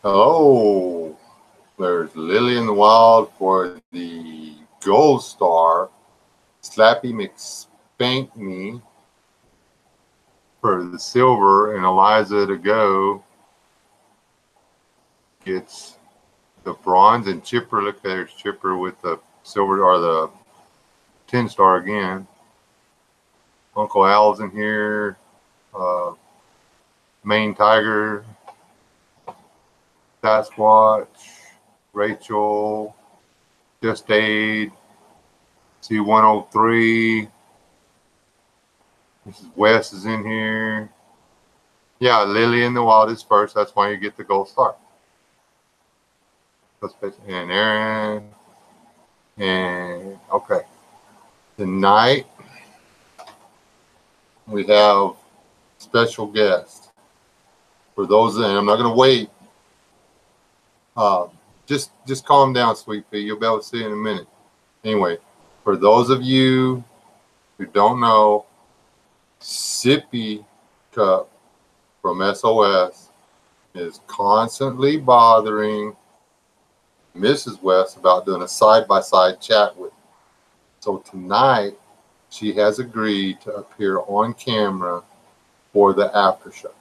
Hello, there's Lily in the Wild for the Gold Star. Slappy McSpank Me for the silver, and Eliza to go gets the bronze. And Chipper, look, there's Chipper with the silver or the 10 star again. Uncle Al's in here. Uh, Main Tiger, Sasquatch, Rachel, Just Aid, C103. Mrs. West is in here. Yeah, Lily in the Wild is first. That's why you get the gold star. And Aaron. And okay. Tonight we have special guest. For those, and I'm not going to wait. Just calm down, sweet pea. You'll be able to see in a minute. Anyway, for those of you who don't know, Sippy Cup from SOS is constantly bothering Mrs. West about doing a side-by-side chat with me. So tonight, she has agreed to appear on camera for the after show.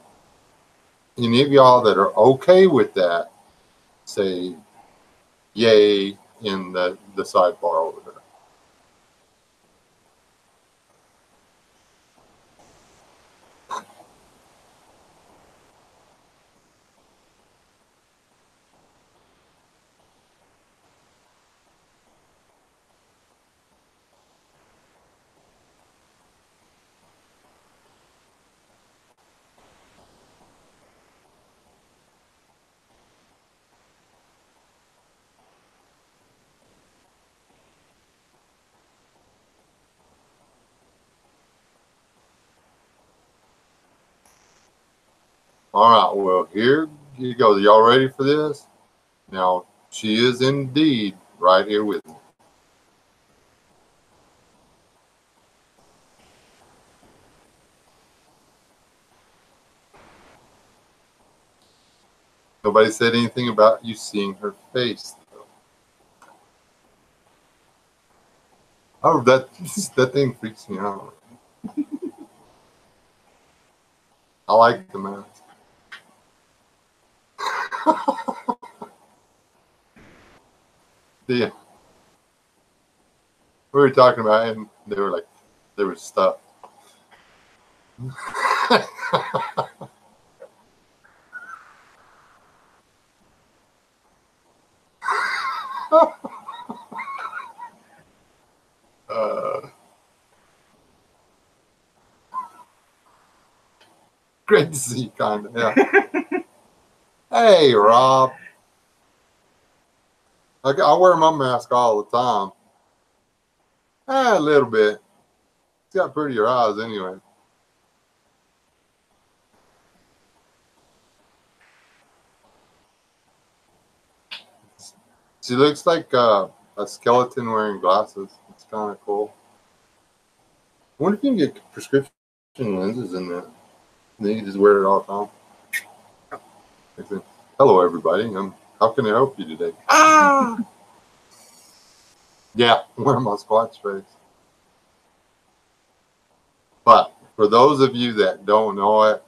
Any of y'all that are okay with that, say yay in the sidebar over there. All right, well, here you go. Y'all ready for this? Now, she is indeed right here with me. Nobody said anything about you seeing her face, though. Oh, that thing freaks me out. I like the mask. Yeah. We were talking about it, and they were like, there was stuff. uh, Great to see you, kind of. Yeah. Hey, Rob. I wear my mask all the time. A little bit. It's got prettier eyes anyway. She looks like a skeleton wearing glasses. It's kind of cool. I wonder if you can get prescription lenses in there. Then you can just wear it all the time. Hello, everybody. How can I help you today? Ah! Yeah, I'm wearing my Squatch face. But for those of you that don't know it,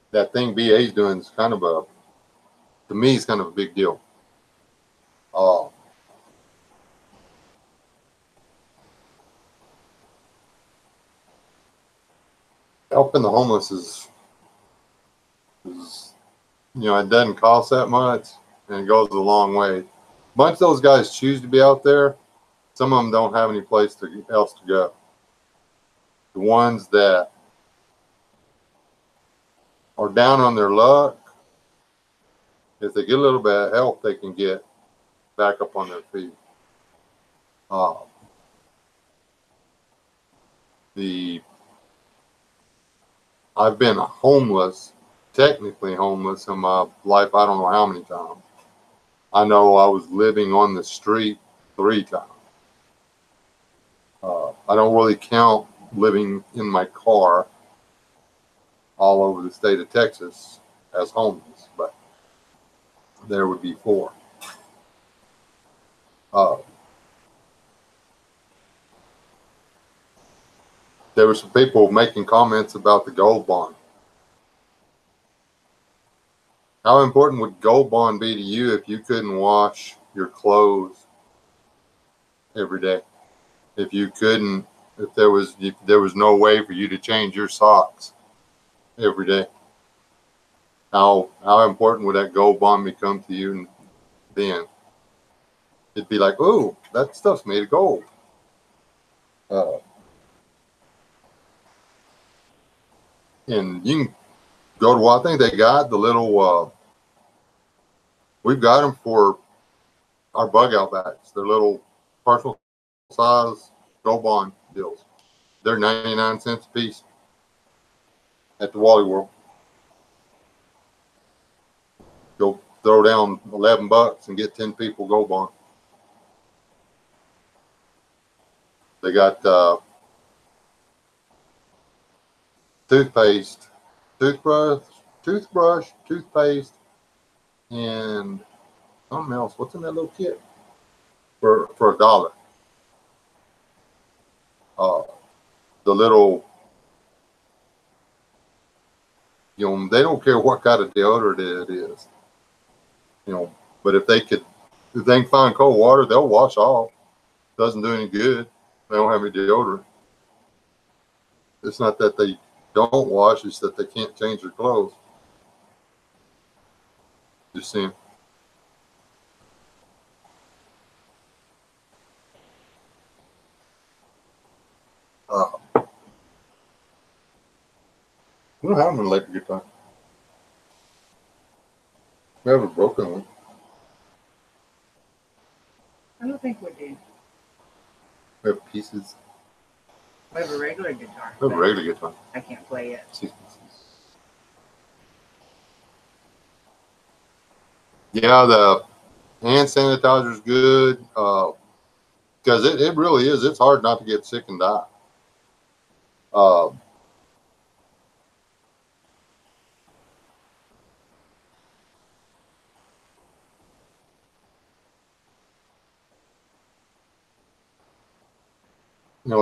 that thing BA's doing is kind of to me, it's kind of a big deal. Helping the homeless is, it doesn't cost that much, and it goes a long way. A bunch of those guys choose to be out there. Some of them don't have any place else to go. The ones that are down on their luck, if they get a little bit of help, they can get back up on their feet. I've been homeless, technically homeless in my life. I don't know how many times. I know I was living on the street 3 times. I don't really count living in my car all over the state of Texas as homeless, but there would be 4. There were some people making comments about the gold bond. How important would gold bond be to you if you couldn't wash your clothes every day? If there was no way for you to change your socks every day, how important would that gold bond become to you then? It'd be like, oh, that stuff's made of gold. And you can go to what I think they got the little. We've got them for our bug out bags. They're little partial size gold bond deals. They're 99 cents a piece at the Wally World. Go throw down $11 and get 10 people gold bond. They got toothpaste, toothbrush, toothpaste, and something else. What's in that little kit? For $1. The little, they don't care what kind of deodorant it is, but if they can find cold water, they'll wash off. Doesn't do any good. They don't have any deodorant. It's not that they don't wash, it's that they can't change their clothes. Just seeing. We don't have an electric guitar. We have a broken one. I don't think we do. We have pieces. We have a regular guitar. We have a regular guitar. I can't play it. Yeah, the hand sanitizer is good because it really is. It's hard not to get sick and die.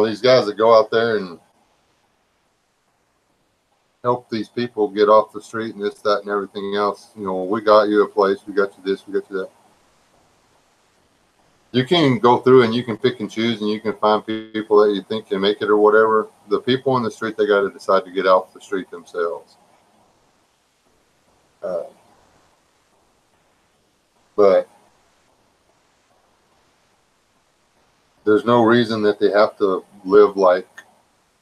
These guys that go out there and help these people get off the street and this, that, and everything else. We got you a place. We got you this. We got you that. You can go through and you can pick and choose and you can find people that you think can make it or whatever. The people on the street, they got to decide to get off the street themselves. But there's no reason that they have to live like,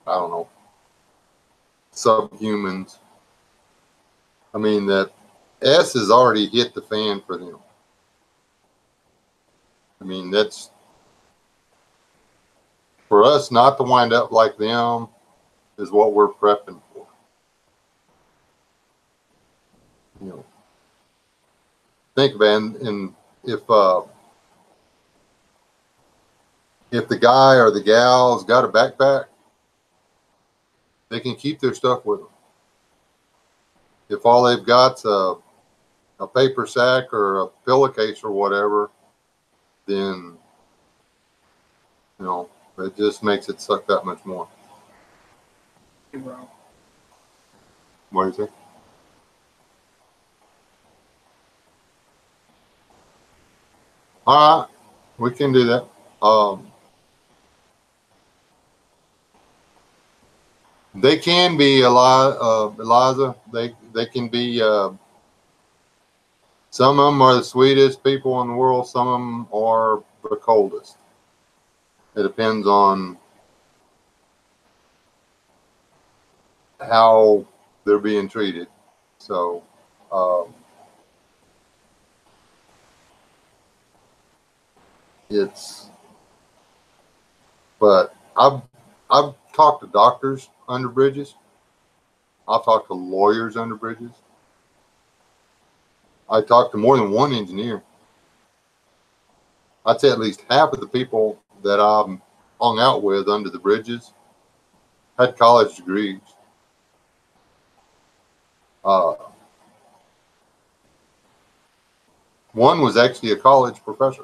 I don't know, subhumans. I mean, that S has already hit the fan for them. I mean, that's for us not to wind up like them is what we're prepping for. Think about it, and if the guy or the gal's got a backpack, they can keep their stuff with them. If all they've got's a paper sack or a pillowcase or whatever, then it just makes it suck that much more. What do you think? All right, we can do that. They can be Eliza. They can be. Some of them are the sweetest people in the world. Some of them are the coldest. It depends on how they're being treated. So, but I've talked to doctors under bridges. I've talked to lawyers under bridges. I talked to more than one engineer. I'd say at least half of the people that I'm hung out with under the bridges had college degrees. One was actually a college professor.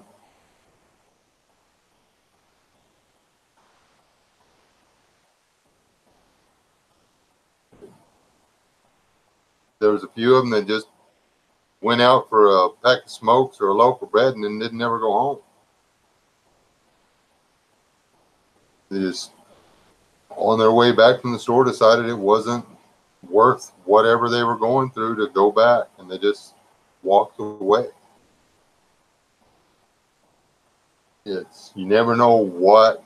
There was a few of them that just went out for a pack of smokes or a loaf of bread and then didn't never go home. They just, on their way back from the store, decided it wasn't worth whatever they were going through to go back, and they just walked away. It's, you never know what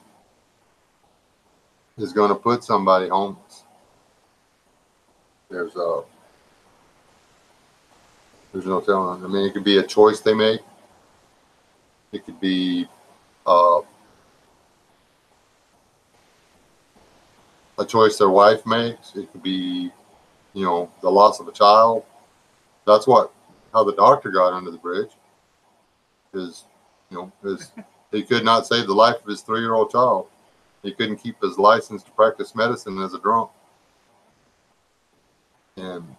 is going to put somebody homeless. There's no telling. I mean, it could be a choice they make. It could be a choice their wife makes. It could be, you know, the loss of a child. That's how the doctor got under the bridge. Is, you know, he could not save the life of his 3-year-old child. He couldn't keep his license to practice medicine as a drunk. And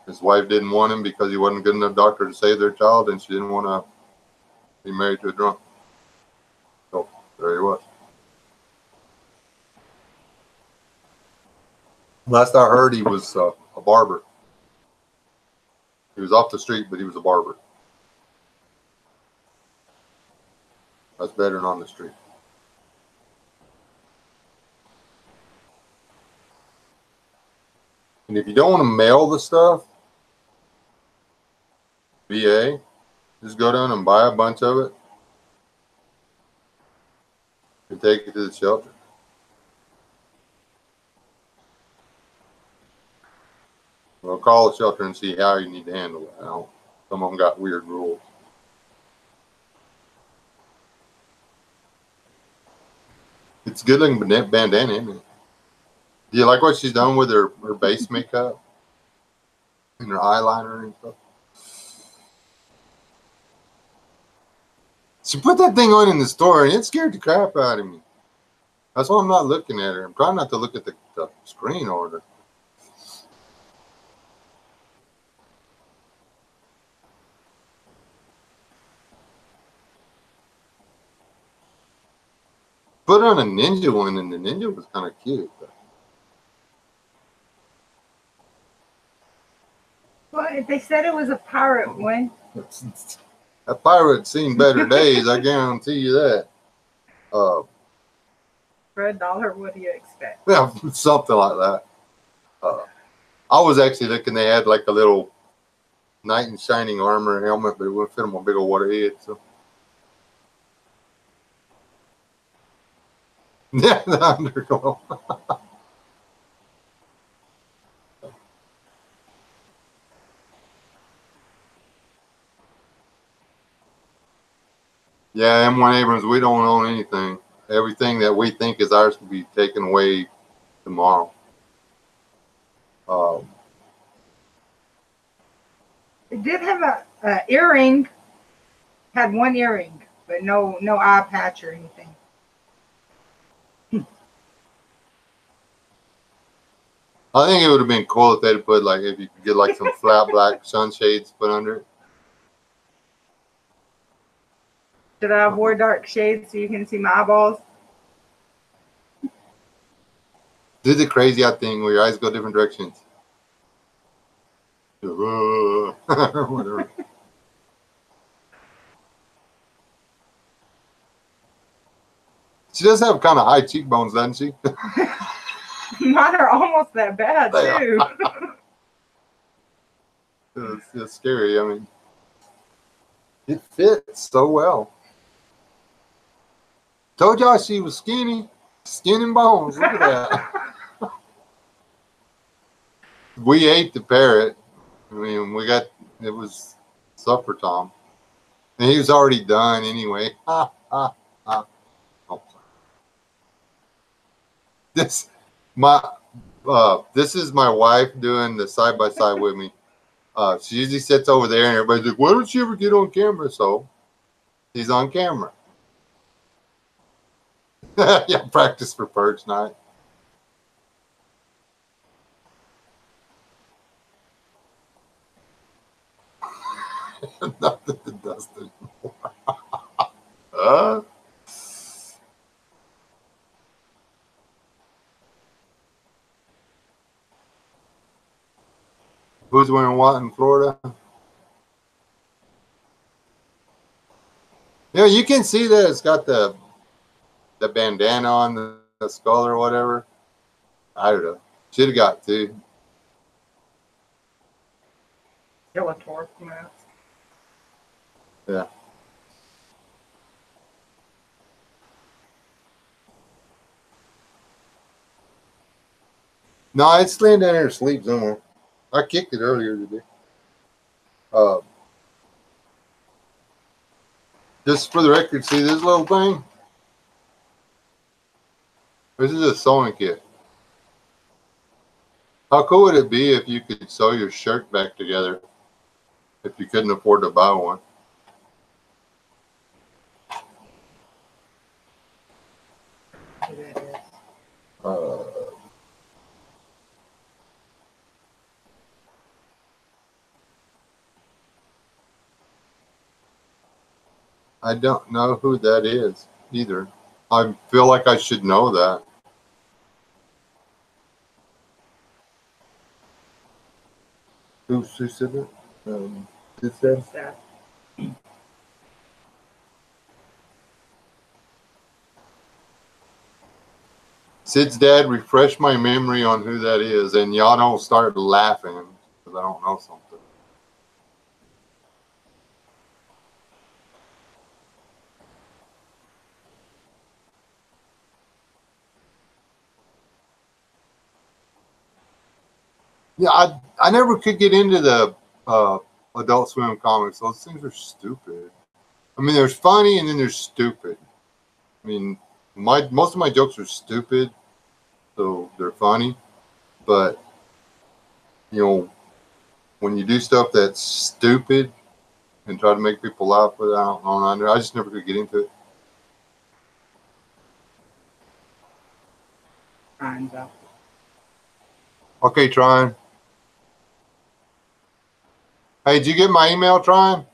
his wife didn't want him because he wasn't a good enough doctor to save their child, and she didn't want to be married to a drunk. So there he was. Last I heard, he was a barber. He was off the street, but he was a barber. That's better than on the street. And if you don't want to mail the stuff, VA, just go down and buy a bunch of it and take it to the shelter. Well, call the shelter and see how you need to handle it. Now, some of them got weird rules. It's a good looking bandana, isn't it? Do you like what she's done with her base makeup and her eyeliner and stuff? She put that thing on in the store and it scared the crap out of me. That's why I'm not looking at her. I'm trying not to look at the screen order. Put on a ninja one, and the ninja was kind of cute. Well, they said it was a pirate one. A pirate's seen better days, I guarantee you that. For $1, what do you expect? Yeah, something like that. I was actually looking, they had like a little knight in shining armor helmet, but it wouldn't fit on my big old water head. So. Yeah, the underglow. Yeah, M1 Abrams, we don't own anything. Everything that we think is ours will be taken away tomorrow. It did have a earring. Had one earring, but no eye patch or anything. I think it would have been cool if they'd put like, if you could get like some flat black sunshades put under it. Should I have wore dark shades so you can see my eyeballs? Do the crazy out thing where your eyes go different directions. Whatever. She does have kind of high cheekbones, doesn't she? Mine are almost that bad, too. It's scary. I mean, it fits so well. Told y'all she was skinny. Skin and bones. Look at that. We ate the parrot. I mean, it was supper time. And he was already done anyway. Oh. This is my wife doing the side-by-side with me. She usually sits over there and everybody's like, why don't you ever get on camera? So he's on camera. Yeah, practice for purge night. Who's wearing what in Florida? Yeah, you can see that it's got the bandana on the skull or whatever. I don't know. Should have got two. Skeletor mask. Yeah. No, it's laying down there asleep somewhere. I kicked it earlier today. Just for the record, see this little thing? This is a sewing kit. How cool would it be if you could sew your shirt back together if you couldn't afford to buy one? Who that is. I don't know who that is either. I feel like I should know that. Who said that? Who said? Seth. Sid's dad, refresh my memory on who that is, and y'all don't start laughing because I don't know something. Yeah, I never could get into the Adult Swim comics. Those things are stupid. I mean, there's funny and then there's stupid. I mean, most of my jokes are stupid, so they're funny. But you know, when you do stuff that's stupid and try to make people laugh with it, I don't know. I just never could get into it. Time's up. Okay, Tryon. Hey, did you get my email, Tryon?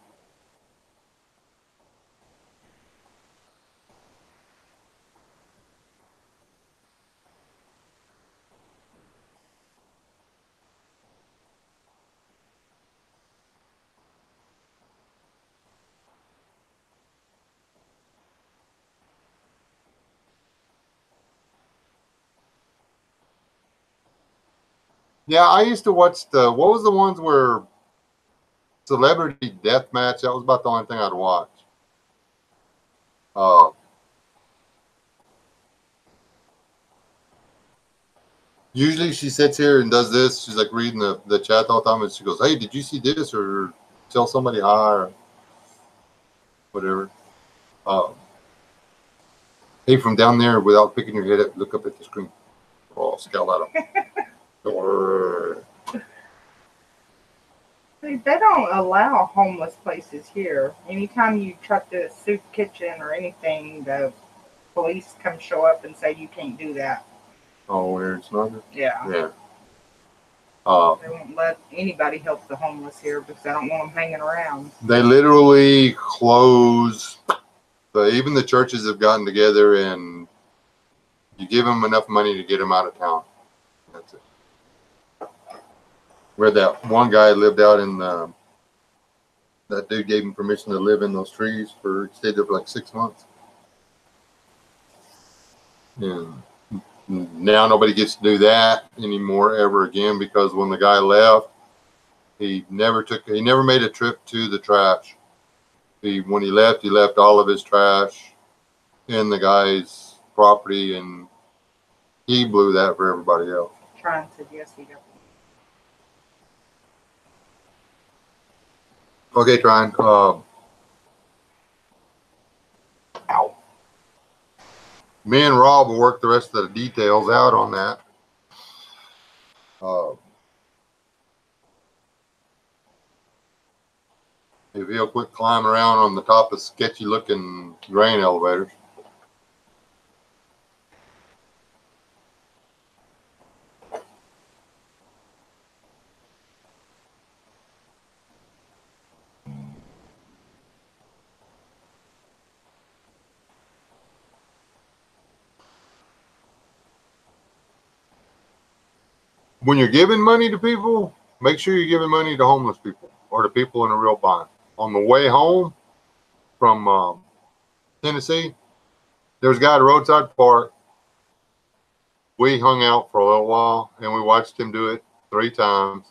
Yeah, I used to watch what was the ones where Celebrity Deathmatch? That was about the only thing I'd watch. Usually she sits here and does this. She's like reading the chat all the time, and she goes, "Hey, did you see this?" Or tell somebody hi or whatever. Hey, from down there, without picking your head up, look up at the screen. Oh, scowl at them. See, they don't allow homeless places here. Anytime you try to soup kitchen or anything, the police come show up and say you can't do that. Oh, where it's not? Yeah. Yeah. They won't let anybody help the homeless here because they don't want them hanging around. They literally close. Even the churches have gotten together and you give them enough money to get them out of town. That's it. Where that one guy lived out in that dude gave him permission to live in those trees stayed there for like 6 months. And now nobody gets to do that anymore ever again because when the guy left, he never made a trip to the trash. When he left all of his trash in the guy's property, and he blew that for everybody else. Trying to yes, he got. Okay, Tryon. Ow. Me and Rob will work the rest of the details out on that. If he'll quit climbing around on the top of sketchy looking grain elevators. When you're giving money to people, make sure you're giving money to homeless people or to people in a real bind. On the way home from Tennessee, there was a guy at a roadside park. We hung out for a little while, and we watched him do it 3 times.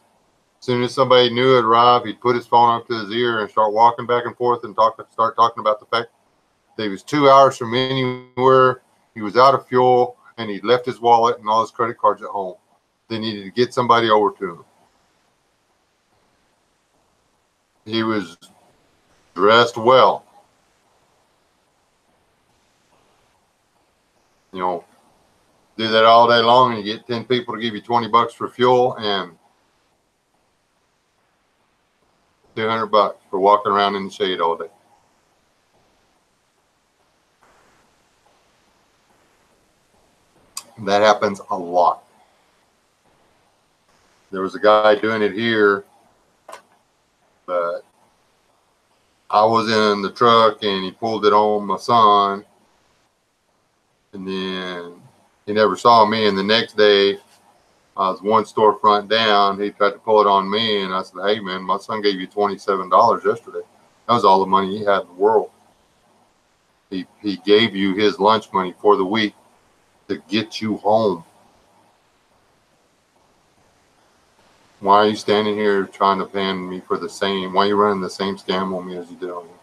As soon as somebody knew it arrived, he'd put his phone up to his ear and start walking back and forth and start talking about the fact that he was 2 hours from anywhere, he was out of fuel, and he left his wallet and all his credit cards at home. They needed to get somebody over to him. He was dressed well. You know, do that all day long and you get 10 people to give you $20 for fuel and $200 for walking around in the shade all day. That happens a lot. There was a guy doing it here, but I was in the truck and he pulled it on my son, and then he never saw me. And the next day, I was one storefront down. He tried to pull it on me, and I said, "Hey, man, my son gave you $27 yesterday. That was all the money he had in the world. He gave you his lunch money for the week to get you home. Why are you standing here trying to pan me for the same? Why are you running the same scam on me as you did on me?"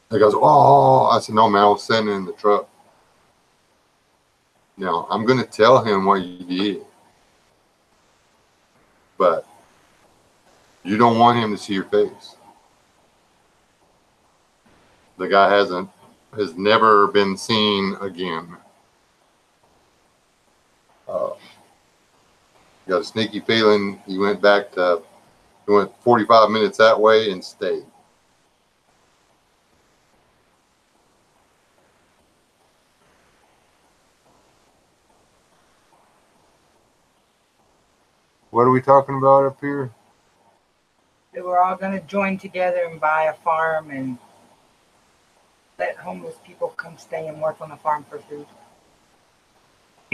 He goes, "Oh," I said, "No, man, I was sitting in the truck." Now, I'm going to tell him what you did, but you don't want him to see your face. The guy has never been seen again. Got a sneaky feeling he went 45 minutes that way and stayed. What are we talking about up here? They were all going to join together and buy a farm and let homeless people come stay and work on the farm for food.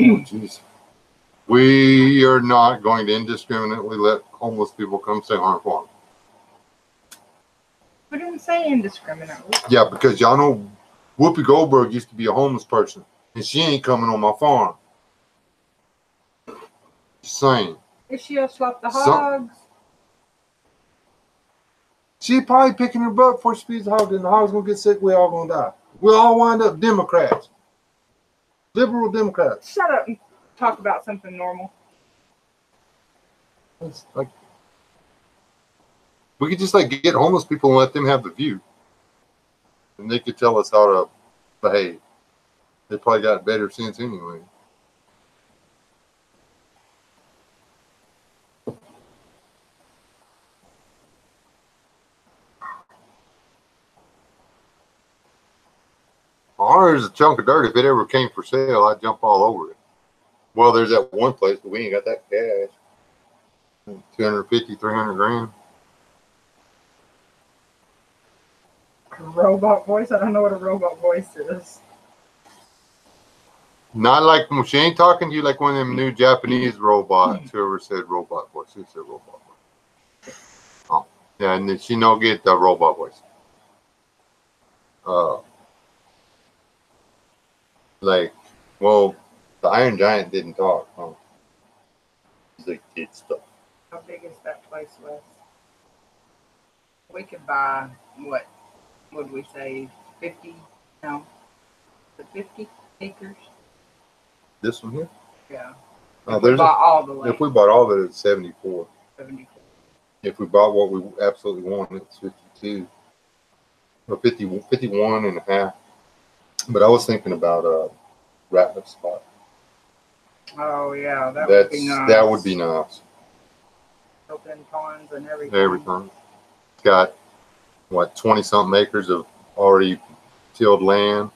Oh, jeez. We are not going to indiscriminately let homeless people come stay on our farm. We didn't say indiscriminately. Yeah, because y'all know Whoopi Goldberg used to be a homeless person, and she ain't coming on my farm. Just saying. If she'll slap the hogs. She probably picking her butt before she feeds the hog, and the hog's gonna get sick. We all gonna die. We'll all wind up Democrats, liberal Democrats. Shut up and talk about something normal. It's like we could just get homeless people and let them have the view, and they could tell us how to behave. They probably got better sense anyway. Ours is a chunk of dirt. If it ever came for sale, I'd jump all over it. Well, there's that one place, but we ain't got that cash. 250, 300 grand. Robot voice? I don't know what a robot voice is. Not like, she ain't talking to you like one of them new Japanese robots. Whoever said robot voice, who said robot voice? Oh, yeah, and then she don't get the robot voice. Well, the Iron Giant didn't talk. Huh? He's like, kid stuff. How big is that place, Wes? We could buy, what would we say, 50? No. The 50 acres? This one here? Yeah. If we bought all the land. If we bought all of it, it's 74. 74. If we bought what we absolutely want, it's 52. Or 51 and a half. But I was thinking about Ratliff spot. Oh yeah, that would be nice. That would be nice. Open ponds and everything. Everything. It's got 20 something acres of already tilled land.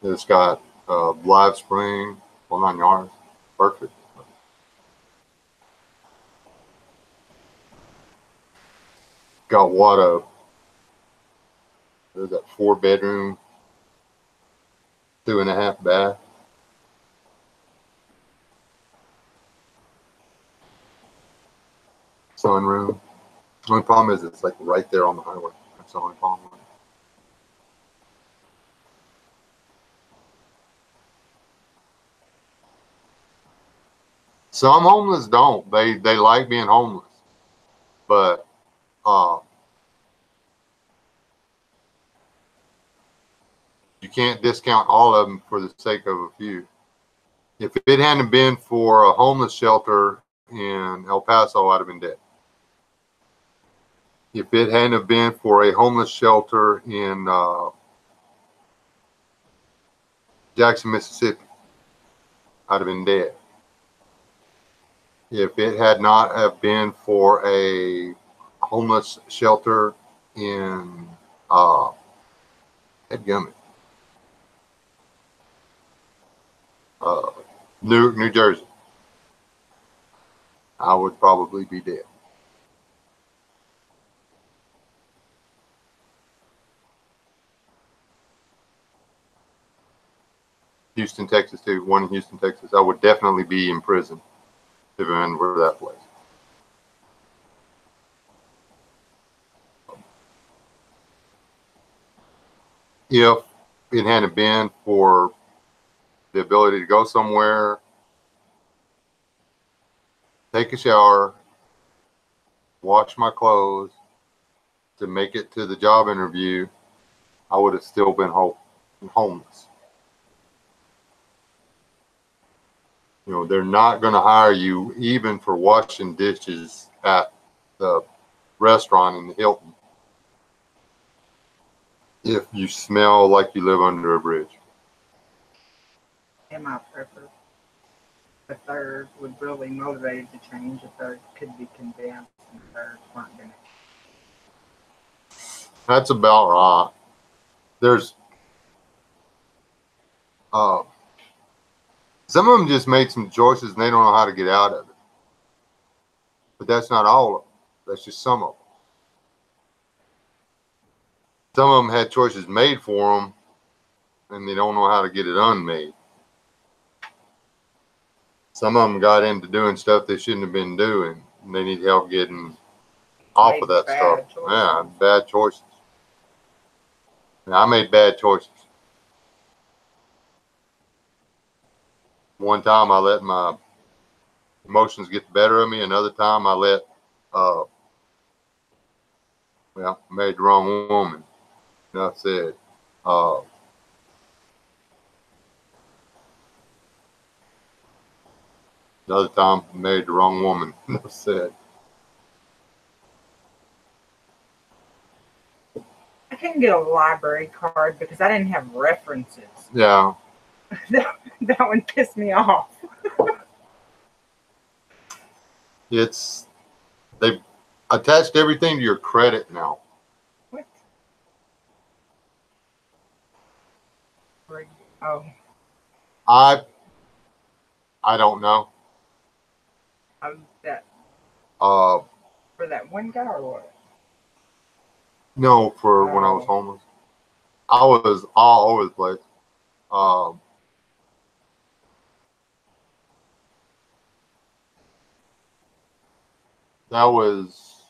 It's got live spring, 9 yards. Perfect. Got there's that 4-bedroom, 2.5 bath. sunroom. The only problem is it's like right there on the highway. That's the only problem. Some homeless don't. They like being homeless, but you can't discount all of them for the sake of a few. If it hadn't been for a homeless shelter in El Paso, I'd have been dead. If it hadn't have been for a homeless shelter in Jackson, Mississippi, I'd have been dead. If it had not have been for a homeless shelter in Headgummit, Newark, New Jersey, I would probably be dead. Houston, Texas, too. One in Houston, Texas. I would definitely be in prison if it hadn't for that place. If it hadn't been for the ability to go somewhere, take a shower, wash my clothes, to make it to the job interview, I would have still been homeless. You know, they're not going to hire you even for washing dishes at the restaurant in the Hilton if you smell like you live under a bridge. In my preference, a third would really motivate to change. A third could be convinced, and a third weren't going to. That's about right. There's some of them just made some choices and they don't know how to get out of it. But that's not all of them. That's just some of them. Some of them had choices made for them and they don't know how to get it unmade. Some of them got into doing stuff they shouldn't have been doing. And they need help getting off of that stuff. Yeah, bad choices. And I made bad choices. One time I let my emotions get the better of me. Another time I let, married the wrong woman. Enough said. Another time I married the wrong woman. Enough said. I couldn't get a library card because I didn't have references. Yeah. That one pissed me off. They've attached everything to your credit now. What? Oh. I don't know. That. For that one guy or what? No, for when I was homeless. I was all over the place. That was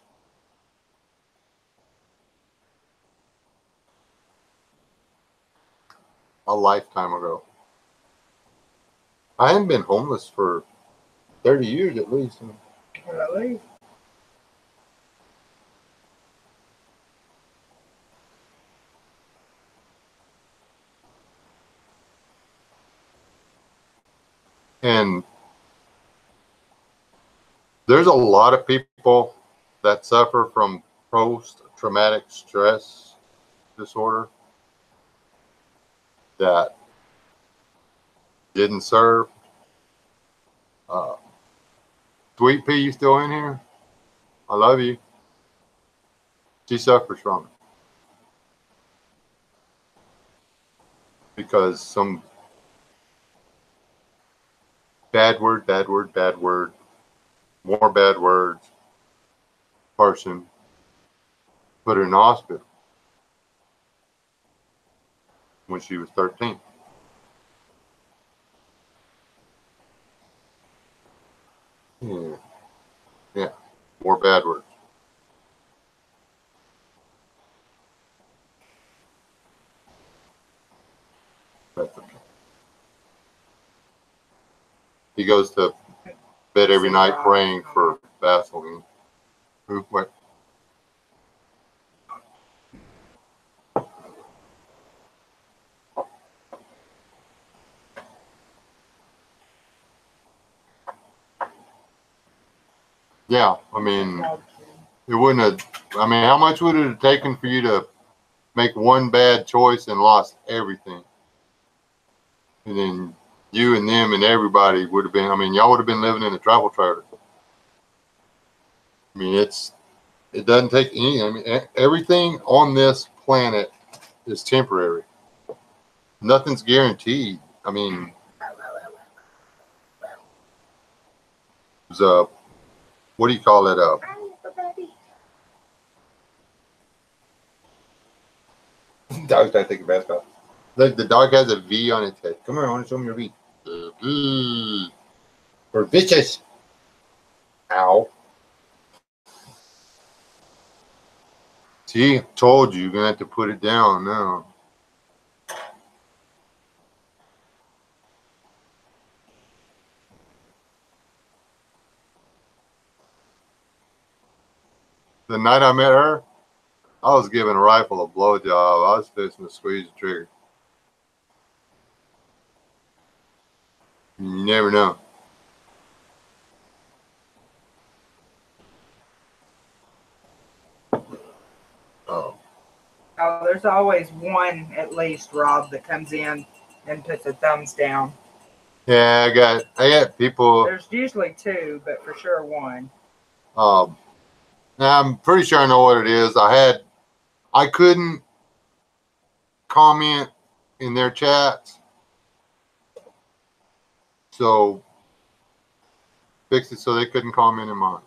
a lifetime ago. I hadn't been homeless for 30 years at least. Really? And there's a lot of people that suffer from post-traumatic stress disorder that didn't serve. Sweet Pea, you still in here? I love you. She suffers from it. Because some bad word, more bad words, person put her in the hospital when she was 13. Yeah. more bad words. That's okay. He goes to bed every night praying for Vaseline. What? Yeah, I mean, it wouldn't have. I mean, how much would it have taken for you to make one bad choice and lost everything? And then you and them and everybody would have been. I mean, y'all would have been living in a travel trailer. I mean, it doesn't take any. I mean, everything on this planet is temporary. Nothing's guaranteed. I mean, there's a, what do you call it? Dog's trying to take a bath. Look, the dog has a V on its head. Come here, I want to show me your V. For bitches. Ow. See, told you, you're going to have to put it down now. The night I met her, I was giving a rifle a blowjob. I was fixing to squeeze the trigger. You never know. Oh. Oh, there's always one at least, Rob, that comes in and puts a thumbs down. Yeah, I got people. There's usually two, but for sure one. I'm pretty sure I know what it is. I couldn't comment in their chats, so fixed it so they couldn't comment in mine.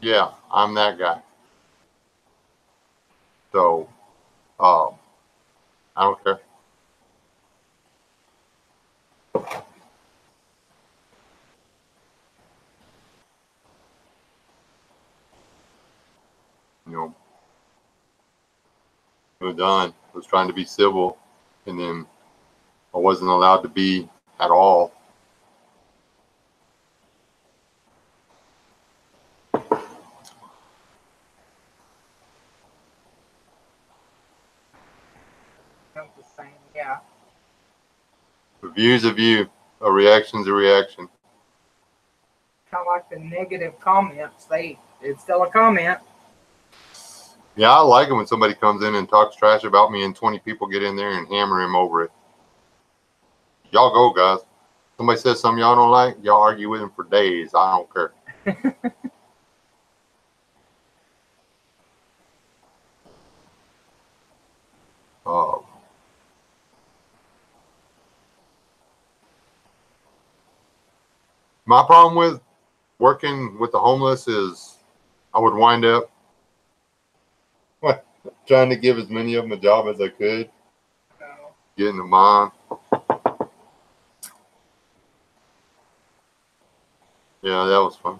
Yeah, I'm that guy. So, I don't care. You know, we're done. I was trying to be civil, and then I wasn't allowed to be at all. Yeah. A view's a view. A reaction's a reaction. Kind of like the negative comments. It's still a comment. Yeah, I like it when somebody comes in and talks trash about me and 20 people get in there and hammer him over it. Y'all go, guys. Somebody says something y'all don't like, y'all argue with him for days. I don't care. My problem with working with the homeless is I would wind up trying to give as many of them a job as I could, getting them on. Yeah, that was fun.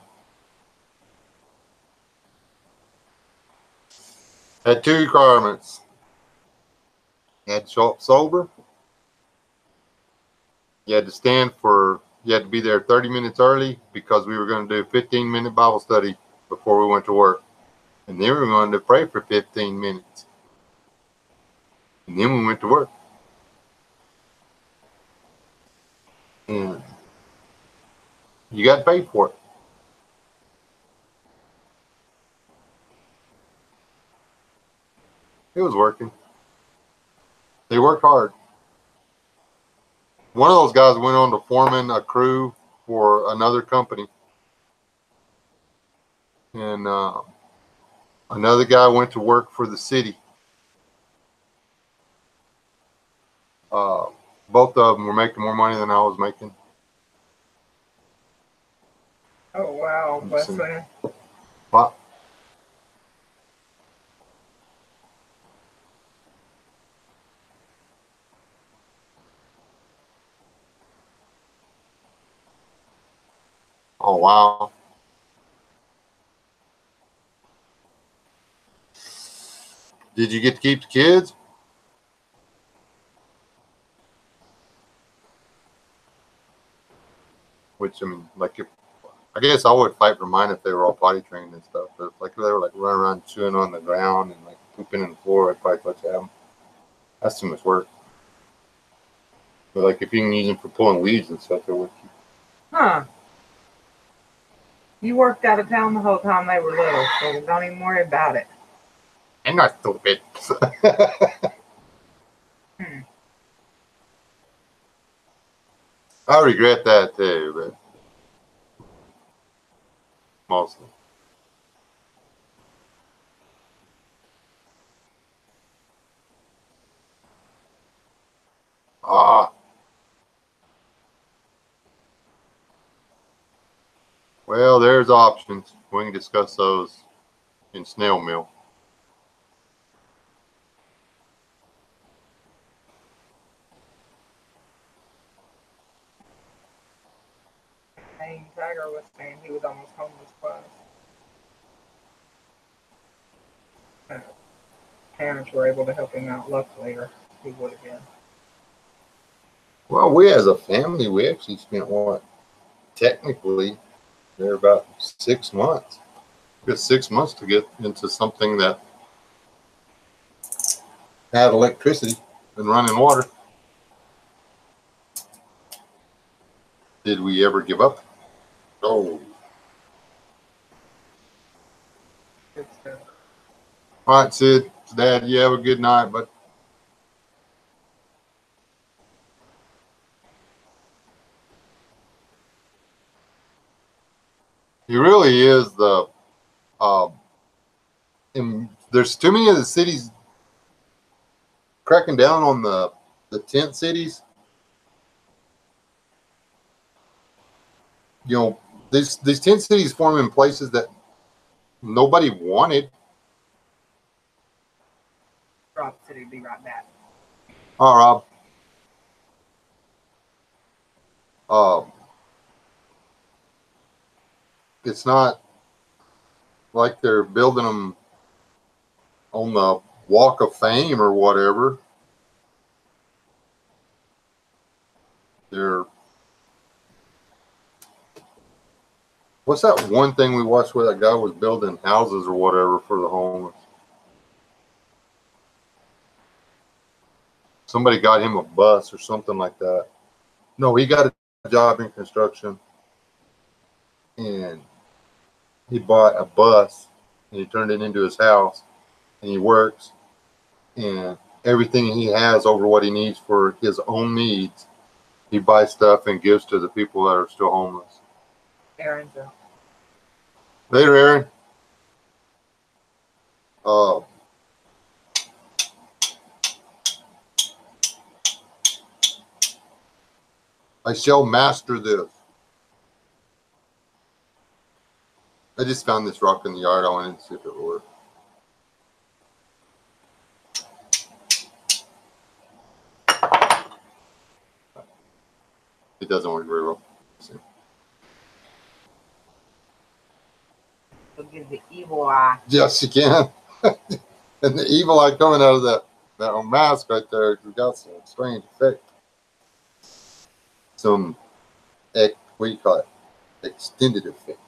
Had two requirements. You had to show up sober. You had to be there 30 minutes early because we were going to do a 15-minute Bible study before we went to work. And then we were going to pray for 15 minutes. And then we went to work. And you got paid for it. It was working. They worked hard. One of those guys went on to foreman a crew for another company. And another guy went to work for the city. Both of them were making more money than I was making. Oh, wow. What? Oh, wow. Did you get to keep the kids? Which, I mean, like, if, I guess I would fight for mine if they were all potty trained and stuff. But if, like, they were like running around chewing on the ground and like pooping in the floor, I'd probably let you have them. That's too much work. But like, if you can use them for pulling weeds and stuff, they're with you. Huh. You worked out of town the whole time they were little, so don't even worry about it. I'm not stupid. I regret that too, but mostly. Ah. Well, there's options. We can discuss those in snail mail. And Tiger was saying he was almost homeless plus. Parents were able to help him out, luckily, or he would have been. Well, we as a family, we actually spent what? Technically, they're about 6 months. It took 6 months to get into something that had electricity and running water. Did we ever give up? Oh. All right, Sid, Dad, you have a good night, but he really is the. There's too many of the cities cracking down on the tent cities. You know, these tent cities form in places that nobody wanted. Rob said he'd be right back. All right, Rob. It's not like they're building them on the Walk of Fame or whatever. They're. What's that one thing we watched where that guy was building houses or whatever for the homeless? Somebody got him a bus or something like that. No, he got a job in construction and he bought a bus and he turned it into his house and he works and everything he has over what he needs for his own needs, he buys stuff and gives to the people that are still homeless. Aaron's out. Later, Aaron. I shall master this. I just found this rock in the yard. I wanted to see if it would work. It doesn't work very well. He'll give the evil eye. Yes, you can. And the evil eye coming out of that mask right there, you got some strange effect. Some, what do you call it? Extended effect.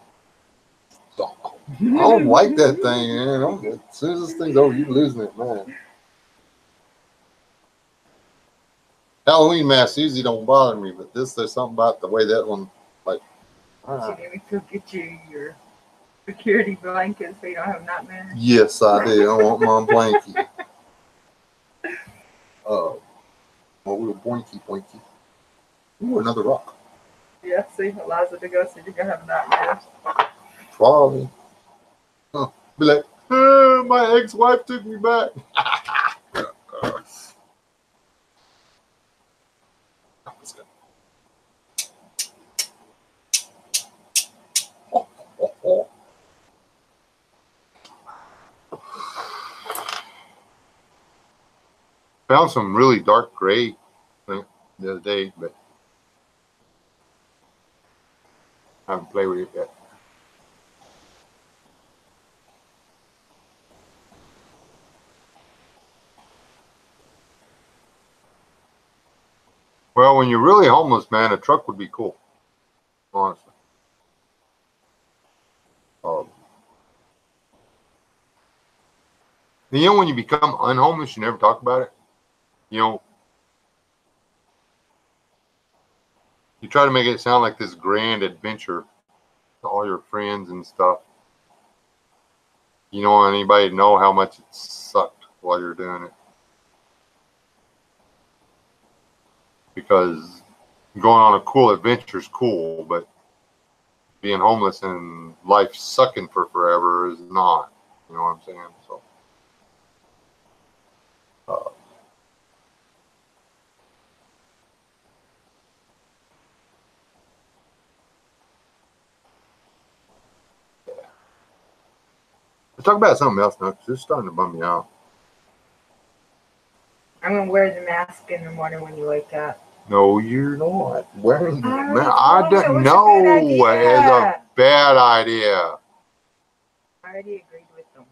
So, I don't like that thing, man. As soon as this thing's over, you're losing it, man. Halloween masks usually don't bother me, but there's something about the way that one, like. You need me to get you your security blanket so you don't have nightmares? Yes, I do. I want my blankie. My little boinky. Ooh, another rock. Yeah, see, Eliza to go so you're going to have nightmares. Probably. Be like, my ex-wife took me back. Found some really dark gray the other day, but Haven't played with it yet. Well, when you're really homeless, man, a truck would be cool. Honestly. You know, when you become unhomeless, you never talk about it. You know, you try to make it sound like this grand adventure to all your friends and stuff. You don't want anybody to know how much it sucked while you're doing it. Because going on a cool adventure is cool, but being homeless and life sucking for forever is not. You know what I'm saying? So, yeah. Let's talk about something else now, because it's starting to bum me out. I'm gonna wear the mask in the morning when you wake up. No, you're not wearing it. I don't know. It's a bad idea. I already agreed with them.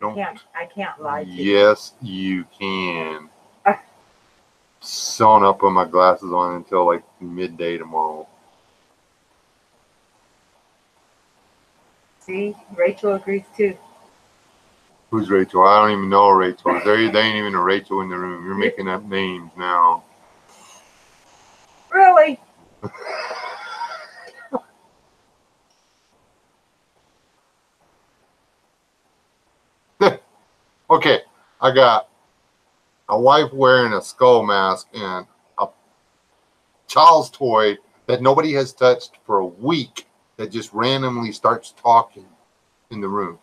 Don't. I can't lie to you. Yes, you can. So I'm not put my glasses on until like midday tomorrow. See, Rachel agrees too. Who's Rachel? I don't even know Rachel. There ain't even a Rachel in the room. You're making up names now. Really? Okay, I got a wife wearing a skull mask and a child's toy that nobody has touched for a week that just randomly starts talking in the room.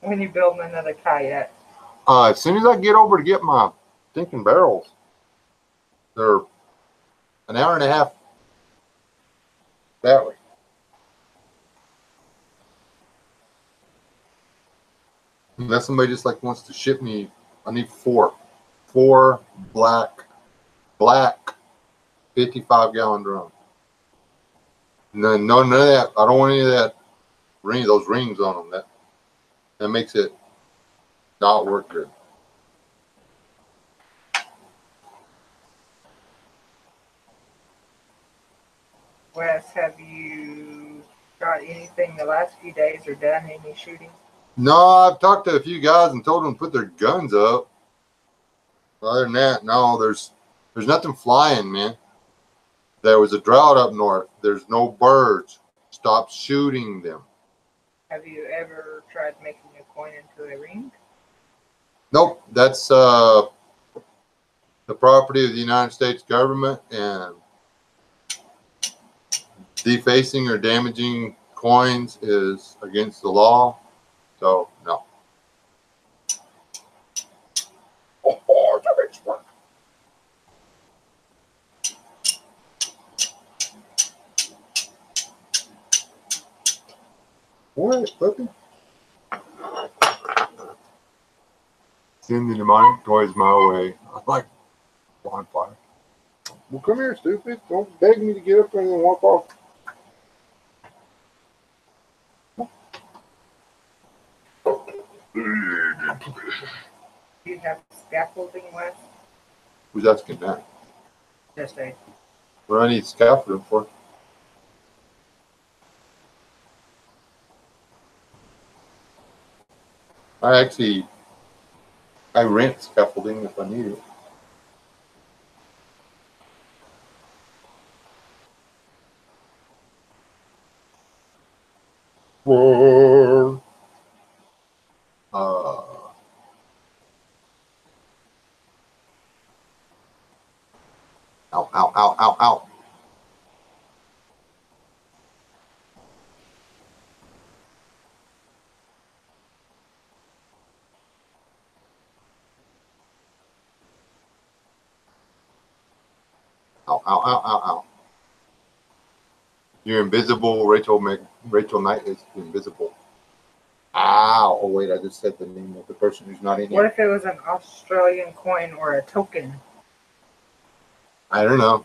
When you build another kayak. As soon as I get over to get my stinking barrels, they're an hour and a half that way. Unless somebody just like wants to ship me, I need four black 55-gallon drums. No, none of that. I don't want any of that those rings on them. That makes it not work good. Wes, have you got anything the last few days or done any shooting? No, I've talked to a few guys and told them to put their guns up. Other than that, no, there's nothing flying, man. There was a drought up north. There's no birds. Stop shooting them. Have you ever tried making a coin into a ring? Nope, that's the property of the United States government, and defacing or damaging coins is against the law. So, no. Oh, the rich one. What, puppy? Send the demonic toys my way. I like bonfire. Well, come here, stupid. Don't beg me to get up there and walk off. Do you have scaffolding, Wes? Who's asking that? Just a. What do I need scaffolding for? I rent scaffolding if I need it. Whoa. Ow, ow, ow, ow, ow. Ow, ow, ow, ow, ow. You're invisible, Rachel Knight is invisible. Ow. Oh, wait, I just said the name of the person who's not in What here. if it was an Australian coin or a token? I don't know.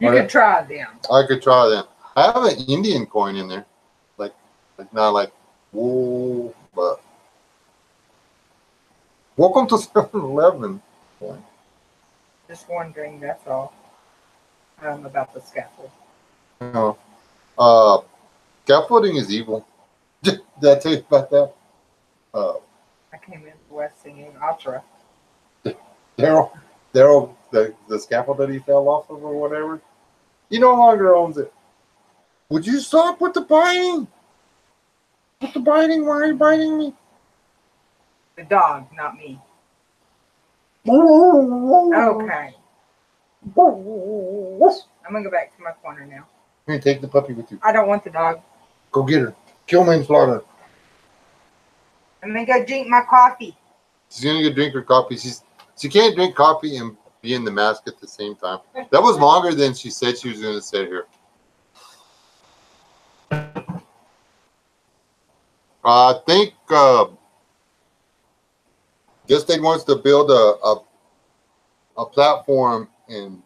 You could try them. I could try them. I have an Indian coin in there, like not like whoa, but welcome to 7-Eleven. Just wondering, that's all. About the scaffold. No, scaffolding is evil. Did I tell you about that? I came into West singing opera. Daryl, the scaffold that he fell off of or whatever, he no longer owns it. Would you stop with the biting? With the biting? Why are you biting me? The dog, not me. Okay. I'm gonna go back to my corner now. Here, take the puppy with you. I don't want the dog. Go get her. Kill me and slaughter her. I'm gonna go drink my coffee. She's gonna go drink her coffee. She can't drink coffee and be in the mask at the same time. That was longer than she said she was gonna sit here. I think Guess State wants to build a platform and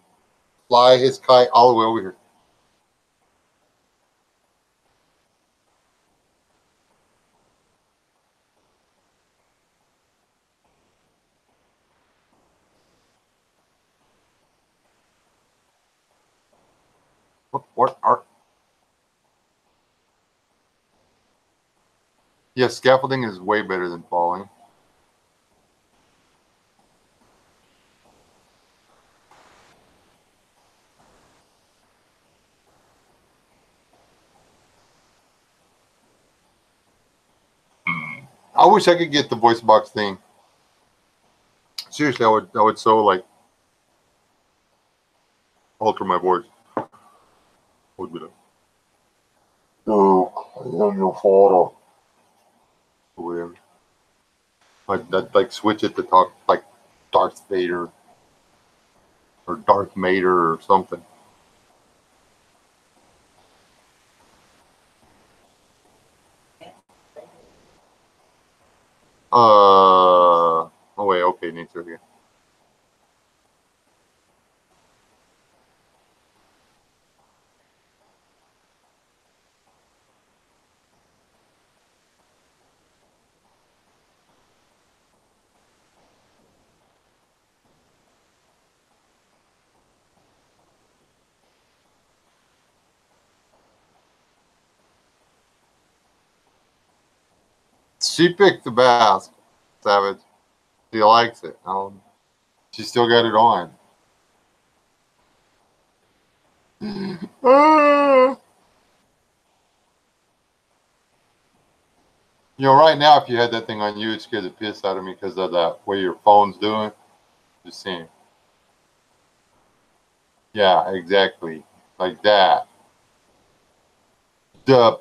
fly his kite all the way over here. What are? Yeah, scaffolding is way better than falling. I wish I could get the voice box thing. Seriously, I would so like alter my voice. Would be like, "No, I am your father." Or whatever. I'd like switch it to talk like Darth Vader or Darth Mater or something. Oh wait, okay, nature here. She picked the bass, Savage. She likes it. She still got it on. You know, right now, if you had that thing on you, it'd scare the piss out of me because of that way your phone's doing. Just saying. Yeah, exactly. Like that. The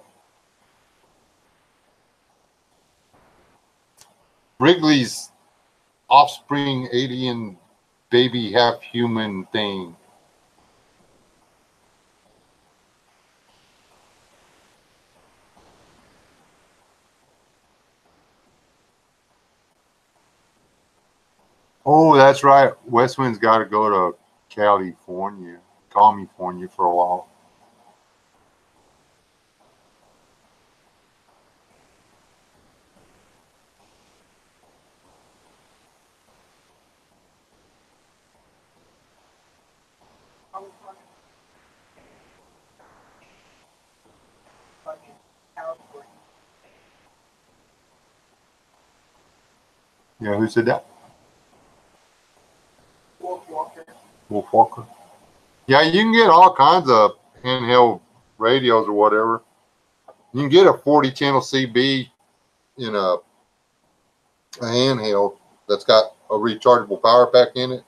Wrigley's offspring alien baby half human thing. Oh, that's right. Westwind's got to go to California for a while. Yeah, who said that? Wolf Walker. Wolf Walker. Yeah, you can get all kinds of handheld radios or whatever. You can get a 40 channel CB in a handheld that's got a rechargeable power pack in it.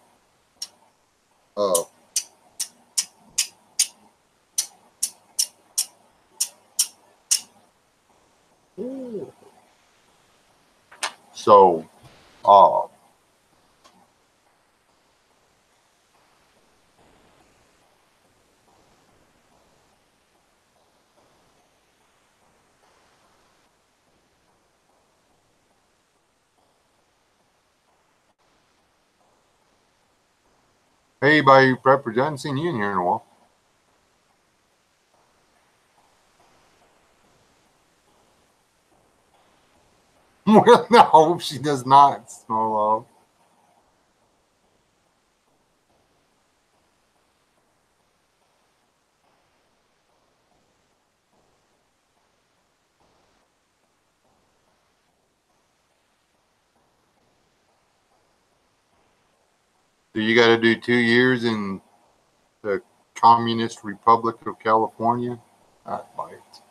So, hey, Bayou Prepper, I haven't seen you in here in a while. Well, no, she does not, Smolo. So you got to do 2 years in the Communist Republic of California? That bites.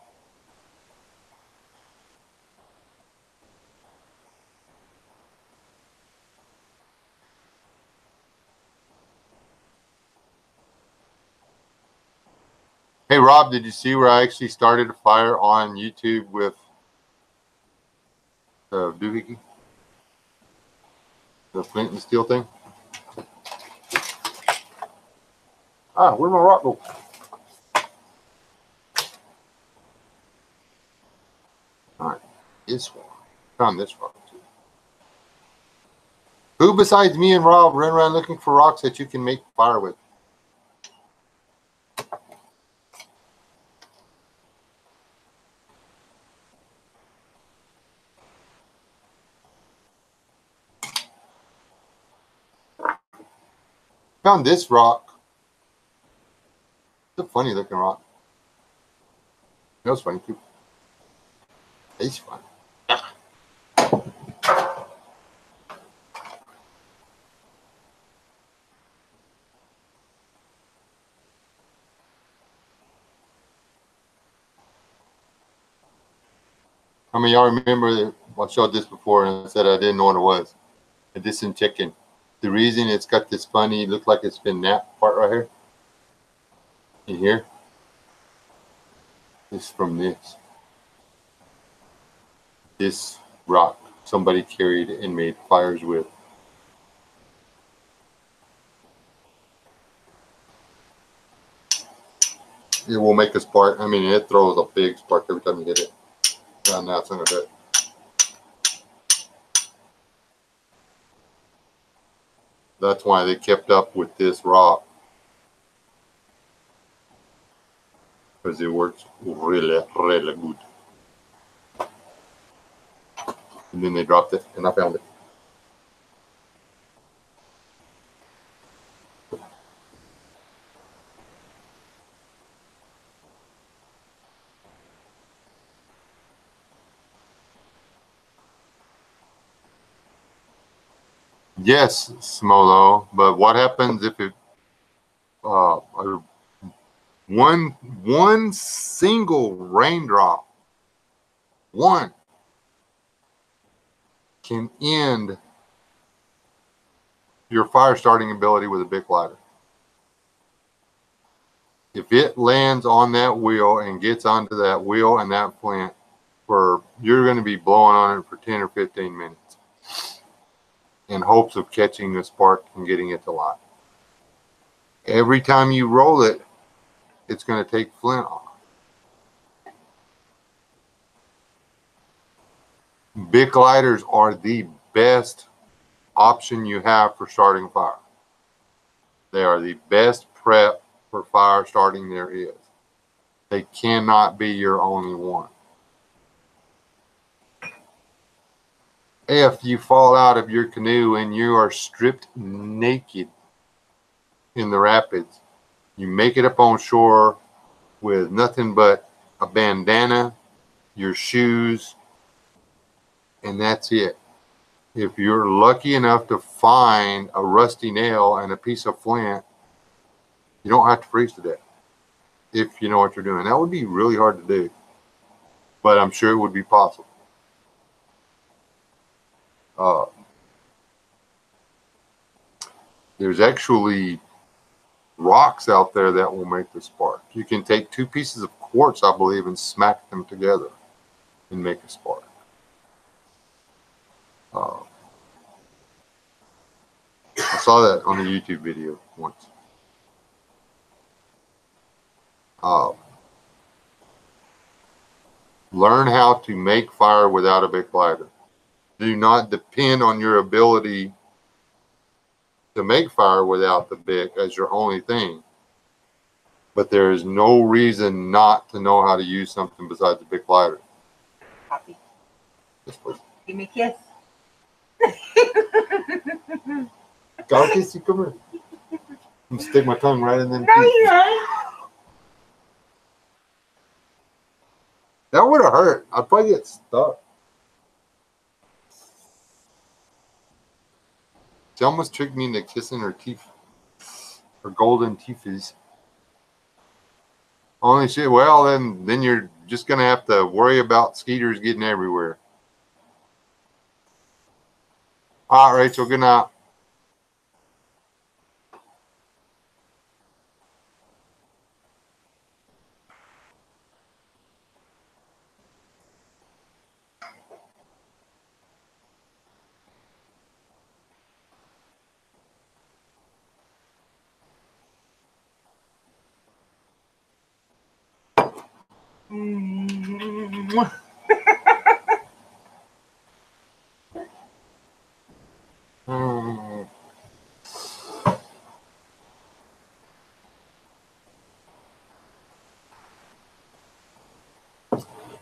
Hey, Rob, did you see where I actually started a fire on YouTube with the doohickey? The flint and steel thing? Ah, where'd my rock go? All right, this one. Found this rock too. Who besides me and Rob run around looking for rocks that you can make fire with? Found this rock. It's a funny looking rock. That was funny too. It's fun. How many of y'all remember that I showed this before and I said I didn't know what it was? A distant chicken. The reason it's got this funny, look like it's been napped part right here. You hear? This is from this. This rock somebody carried and made fires with. It will make a spark. I mean, it throws a big spark every time you hit it. And that's gonna do it. That's why they kept up with this rock. Because it works really, really good. And then they dropped it, and I found it. Yes, Smolo, but what happens if it one single raindrop, one, can end your fire starting ability with a Bic lighter. If it lands on that wheel and gets onto that wheel and that flint, you're going to be blowing on it for 10 or 15 minutes in hopes of catching the spark and getting it to light. Every time you roll it, it's going to take flint off. Bic lighters are the best option you have for starting fire. They are the best prep for fire starting there is. They cannot be your only one. If you fall out of your canoe and you are stripped naked in the rapids, you make it up on shore with nothing but a bandana, your shoes, and that's it. If you're lucky enough to find a rusty nail and a piece of flint, you don't have to freeze to death if you know what you're doing. That would be really hard to do, but I'm sure it would be possible. There's actually rocks out there that will make the spark. You can take 2 pieces of quartz, I believe, and smack them together and make a spark. I saw that on a YouTube video once. Learn how to make fire without a Bic lighter. Do not depend on your ability to make fire without the Bic as your only thing. But there is no reason not to know how to use something besides a Bic lighter. Copy. Yes, please. Give me a kiss. I'll kiss you. Come here. I'm gonna stick my tongue right in them No, teeth. you ain't. That would have hurt. I'd probably get stuck. She almost tricked me into kissing her teeth. Her golden teethies. Only shit. Well, then you're just gonna have to worry about skeeters getting everywhere. All right, Rachel. Good night. Mwah. Hmm.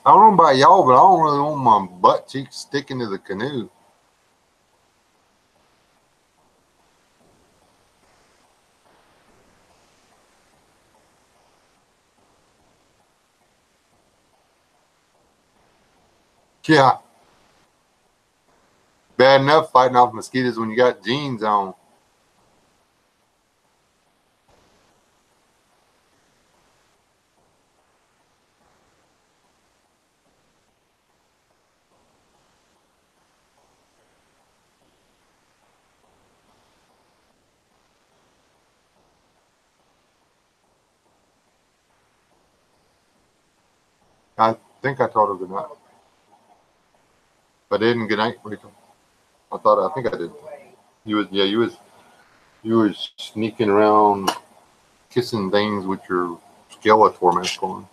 I don't know about y'all, but I don't really want my butt cheeks sticking to the canoe. Yeah. Bad enough fighting off mosquitoes when you got jeans on. I think I told her good night. But I didn't good night, Rachel. I think I did. You was sneaking around kissing things with your Skeletor mask on.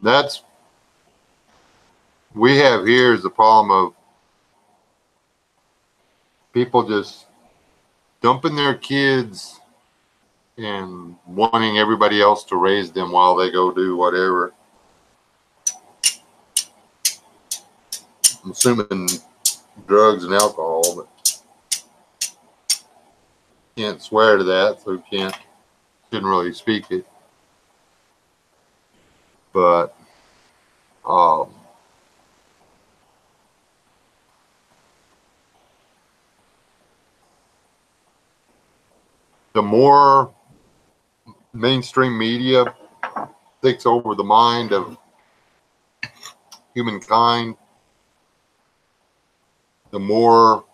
That's we have here is the problem of people just dumping their kids and wanting everybody else to raise them while they go do whatever. I'm assuming drugs and alcohol, but can't swear to that, so shouldn't really speak it. But the more mainstream media takes over the mind of humankind, the more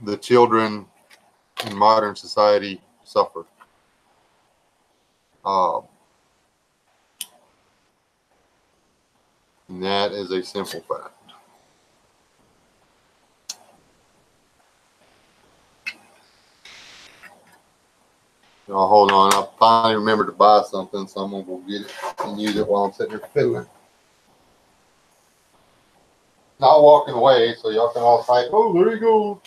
the children in modern society suffer. And that is a simple fact. Now, hold on. I finally remembered to buy something, so I'm going to go get it and use it while I'm sitting here fiddling. Not walking away, so y'all can all type, oh, there you go.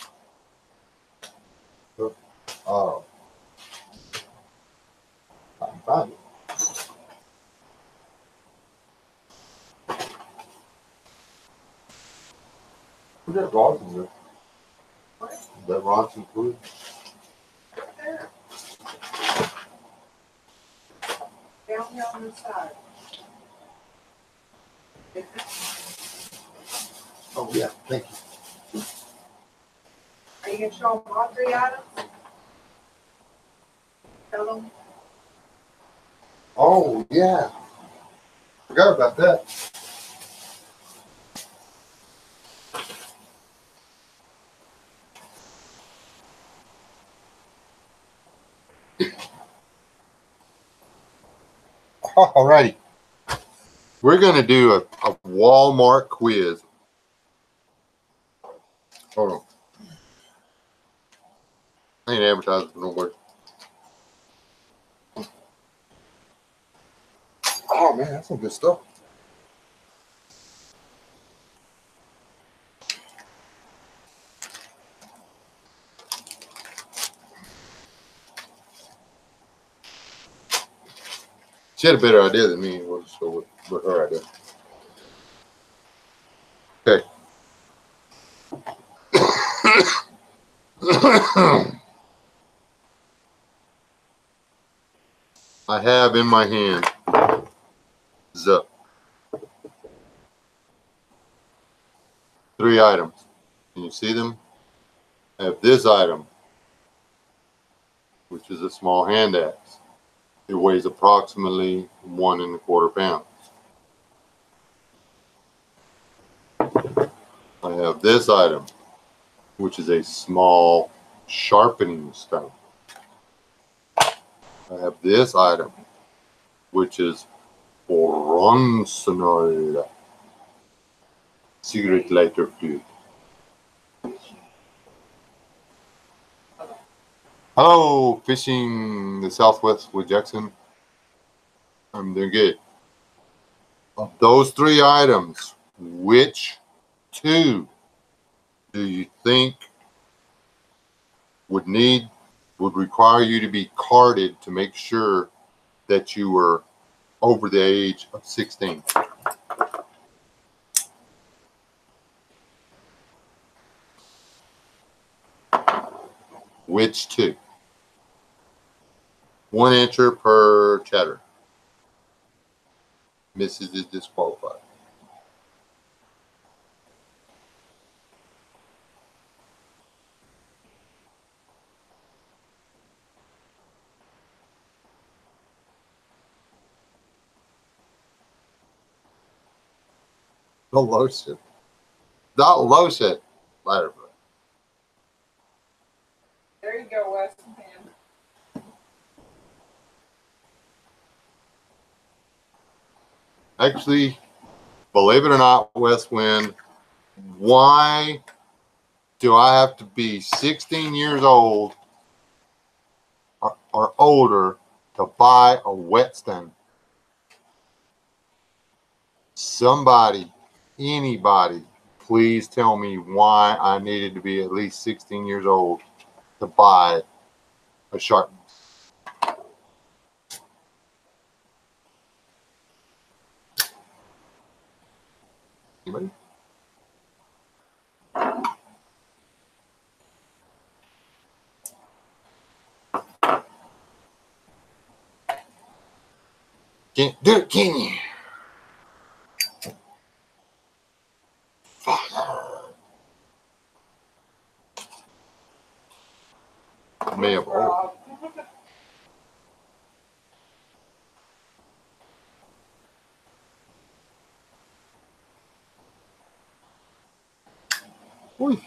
I can find it. Who's that Ronson there? What? Is that Ronson food? There. Down here on the side. Oh, yeah. Thank you. Are you going to show them all 3 items? Tell them. Oh, yeah. Forgot about that. All righty. We're going to do a Walmart quiz. Hold on. I ain't advertising for nowhere. Oh man, that's some good stuff. She had a better idea than me. We'll just go with her idea. Okay. I have in my hand the 3 items. Can you see them? I have this item, which is a small hand axe. It weighs approximately 1 1/4 pounds. I have this item, which is a small sharpening stone. I have this item, which is Ronsenol cigarette lighter fluid. Hello, fishing the Southwest with Jackson. I'm doing good. Of those 3 items, which 2 do you think would require you to be carded to make sure that you were over the age of 16? Which 2? 1 answer per chatter. Mrs. is disqualified. The lotion. The lotion. Ladder. There you go, Wes. Actually, believe it or not, West Wind, why do I have to be 16 years old or older to buy a Whetstone? Somebody, anybody, please tell me why I needed to be at least 16 years old to buy a Sharpie. Anybody? Can't do it, can you? May have old. Oy.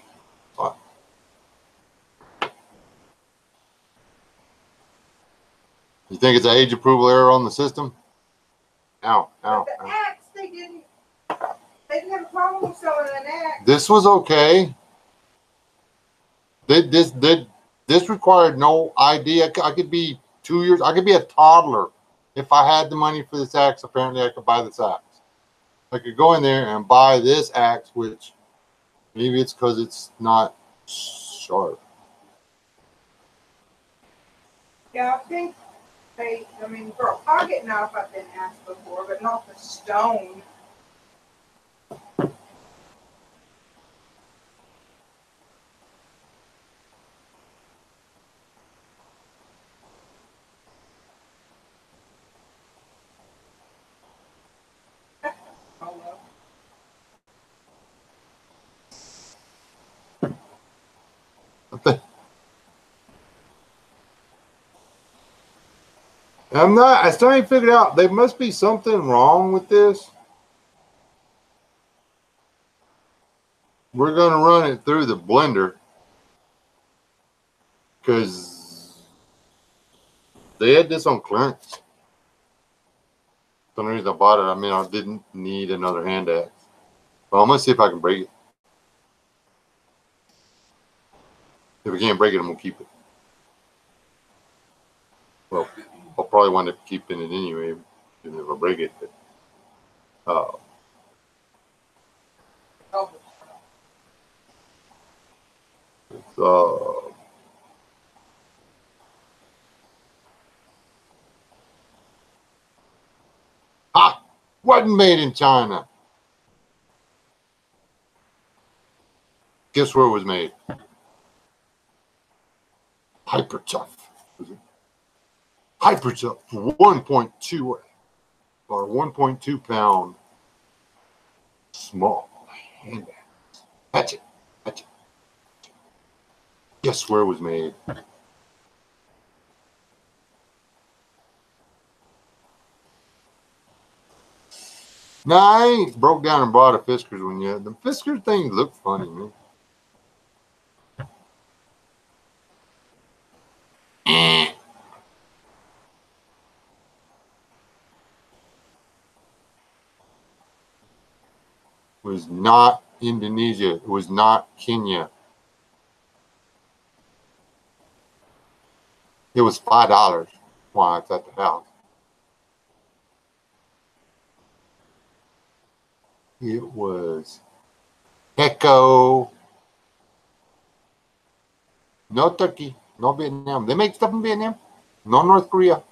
Hot. You think it's an age approval error on the system? Ow, ow, But the ow. axe, they didn't have a problem with selling an axe. This was okay. This required no ID. I could be 2 years. I could be a toddler. If I had the money for this axe, apparently I could buy this axe. I could go in there and buy this axe, which maybe it's because it's not sharp. Yeah, I think for a pocket knife I've been asked before, but not the stone. Oh, well. I still ain't figured out. There must be something wrong with this. We're gonna run it through the blender because they had this on clearance. For some reason I bought it. I mean, I didn't need another hand axe. But I'm gonna see if I can break it. If we can't break it, I'm gonna keep it. Well, I'll probably wind up keeping it anyway. Didn't ever break it. But, it's, wasn't made in China. Guess where it was made? Hyper Tough. Hyper Tough for 1.2 or 1.2 pound small handbags. That's it. That's it. Guess where it was made? No, I ain't broke down and bought a Fiskars one yet. The Fiskars things look funny, man. It was not Indonesia. It was not Kenya. It was $5 while it's at the house. It was Echo. No Turkey. No Vietnam. They make stuff in Vietnam. No North Korea.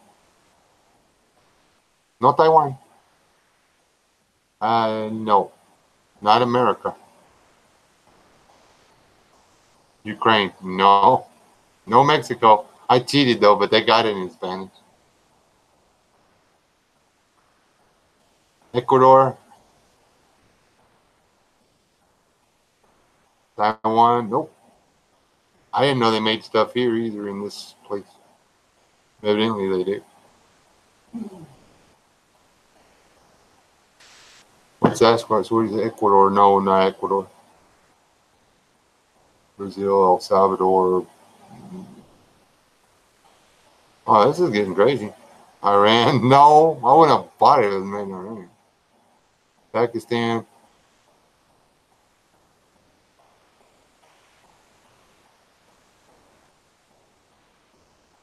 No Taiwan. No. Not America. Ukraine. No. No Mexico. I cheated though, but they got it in Spanish. Ecuador. Taiwan. Nope. I didn't know they made stuff here either in this place. Evidently they do. What's Sasquatch? What is it? Ecuador? No, not Ecuador. Brazil, El Salvador. Oh, this is getting crazy. Iran? No, I wouldn't have bought it if it was made in Iran. Pakistan.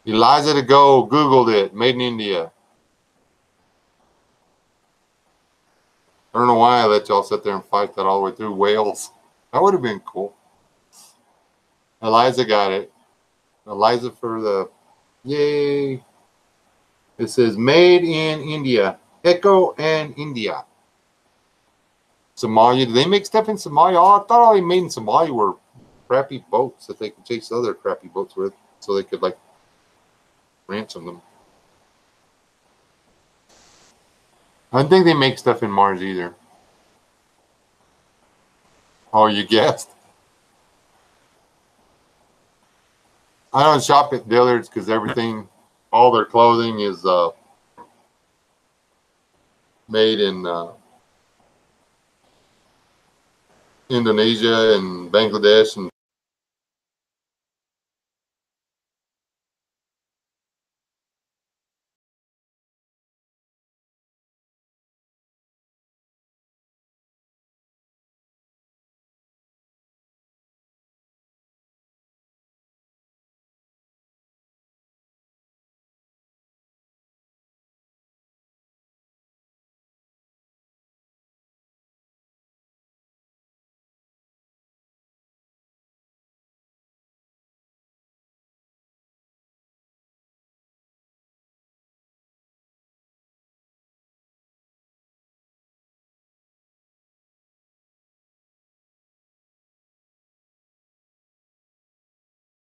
Eliza to go Googled it. Made in India. I don't know why I let y'all sit there and fight that all the way through. Wales. That would have been cool. Eliza got it. Eliza for the yay. It says made in India. Echo and India. Somalia. Do they make stuff in Somalia? Oh, I thought all they made in Somalia were crappy boats that they could chase other crappy boats with so they could like ransom them. I don't think they make stuff in Mars either. Oh, you guessed. I don't shop at Dillard's because everything, all their clothing is made in Indonesia and Bangladesh and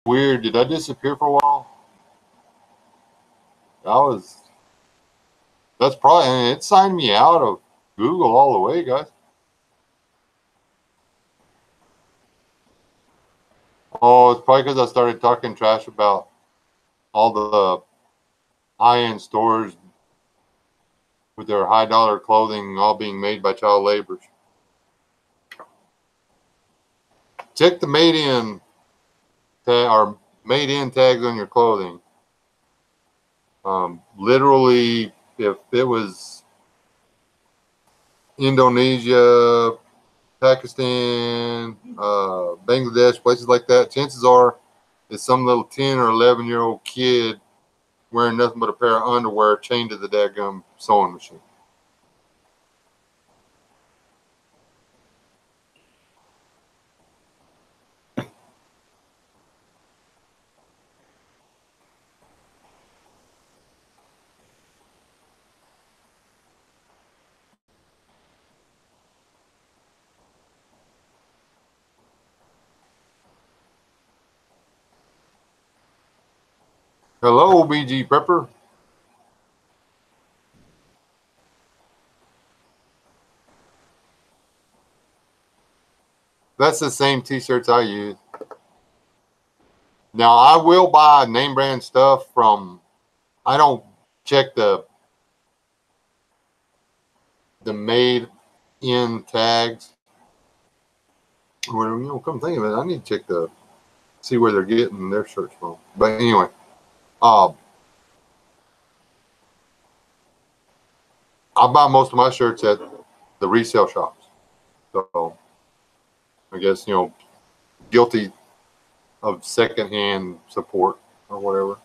weird. Did I disappear for a while? That's probably, and it signed me out of Google all the way, guys. Oh, it's probably because I started talking trash about all the high-end stores with their high-dollar clothing all being made by child laborers. Check the made-in or made-in tags on your clothing. Literally, if it was Indonesia, Pakistan, Bangladesh, places like that, chances are it's some little 10 or 11-year-old kid wearing nothing but a pair of underwear chained to the daggum sewing machine. Hello, BG Prepper. That's the same t-shirts I use. Now, I will buy name brand stuff from, I don't check the made in tags. Well, you know, come think of it, I need to check see where they're getting their shirts from. But anyway, I buy most of my shirts at the resale shops. So I guess, you know, guilty of secondhand support or whatever.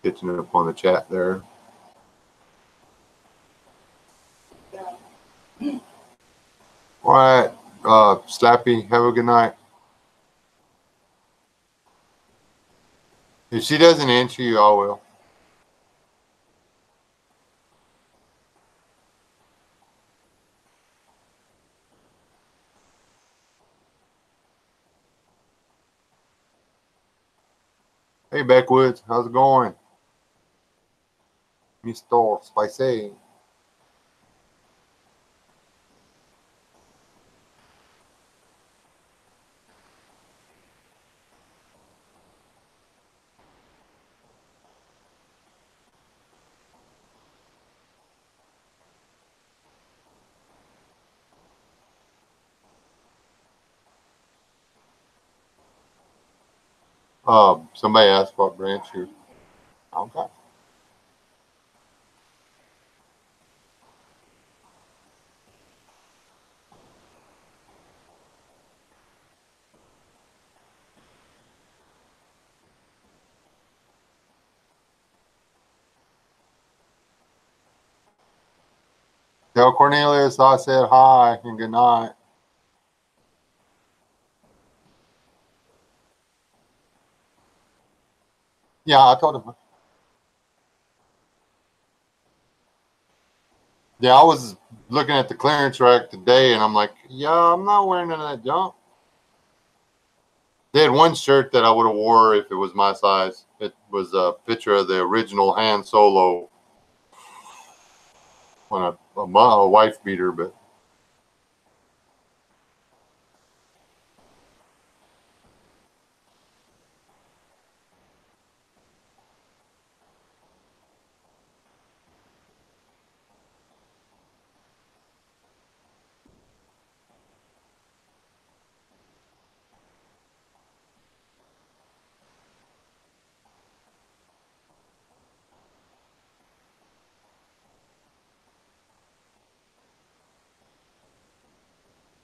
Catching up on the chat there. All right, Slappy, have a good night. If she doesn't answer you, I will. Hey, Backwoods, how's it going? Mr. Spicy. Somebody asked what branch you. Okay. Tell Cornelius I said hi and good night. Yeah, I told him. Yeah, I was looking at the clearance rack today, and I'm like, yeah, I'm not wearing none of that junk. They had one shirt that I would have wore if it was my size. It was a picture of the original Han Solo on a wife beater, but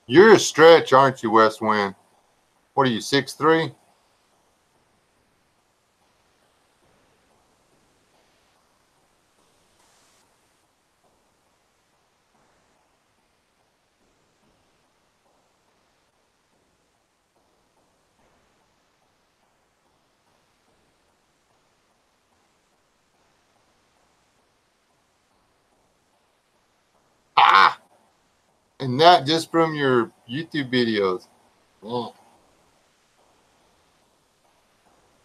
you're a stretch, aren't you, West Wind? What are you, 6'3"? Ah! And that just from your YouTube videos. Yeah.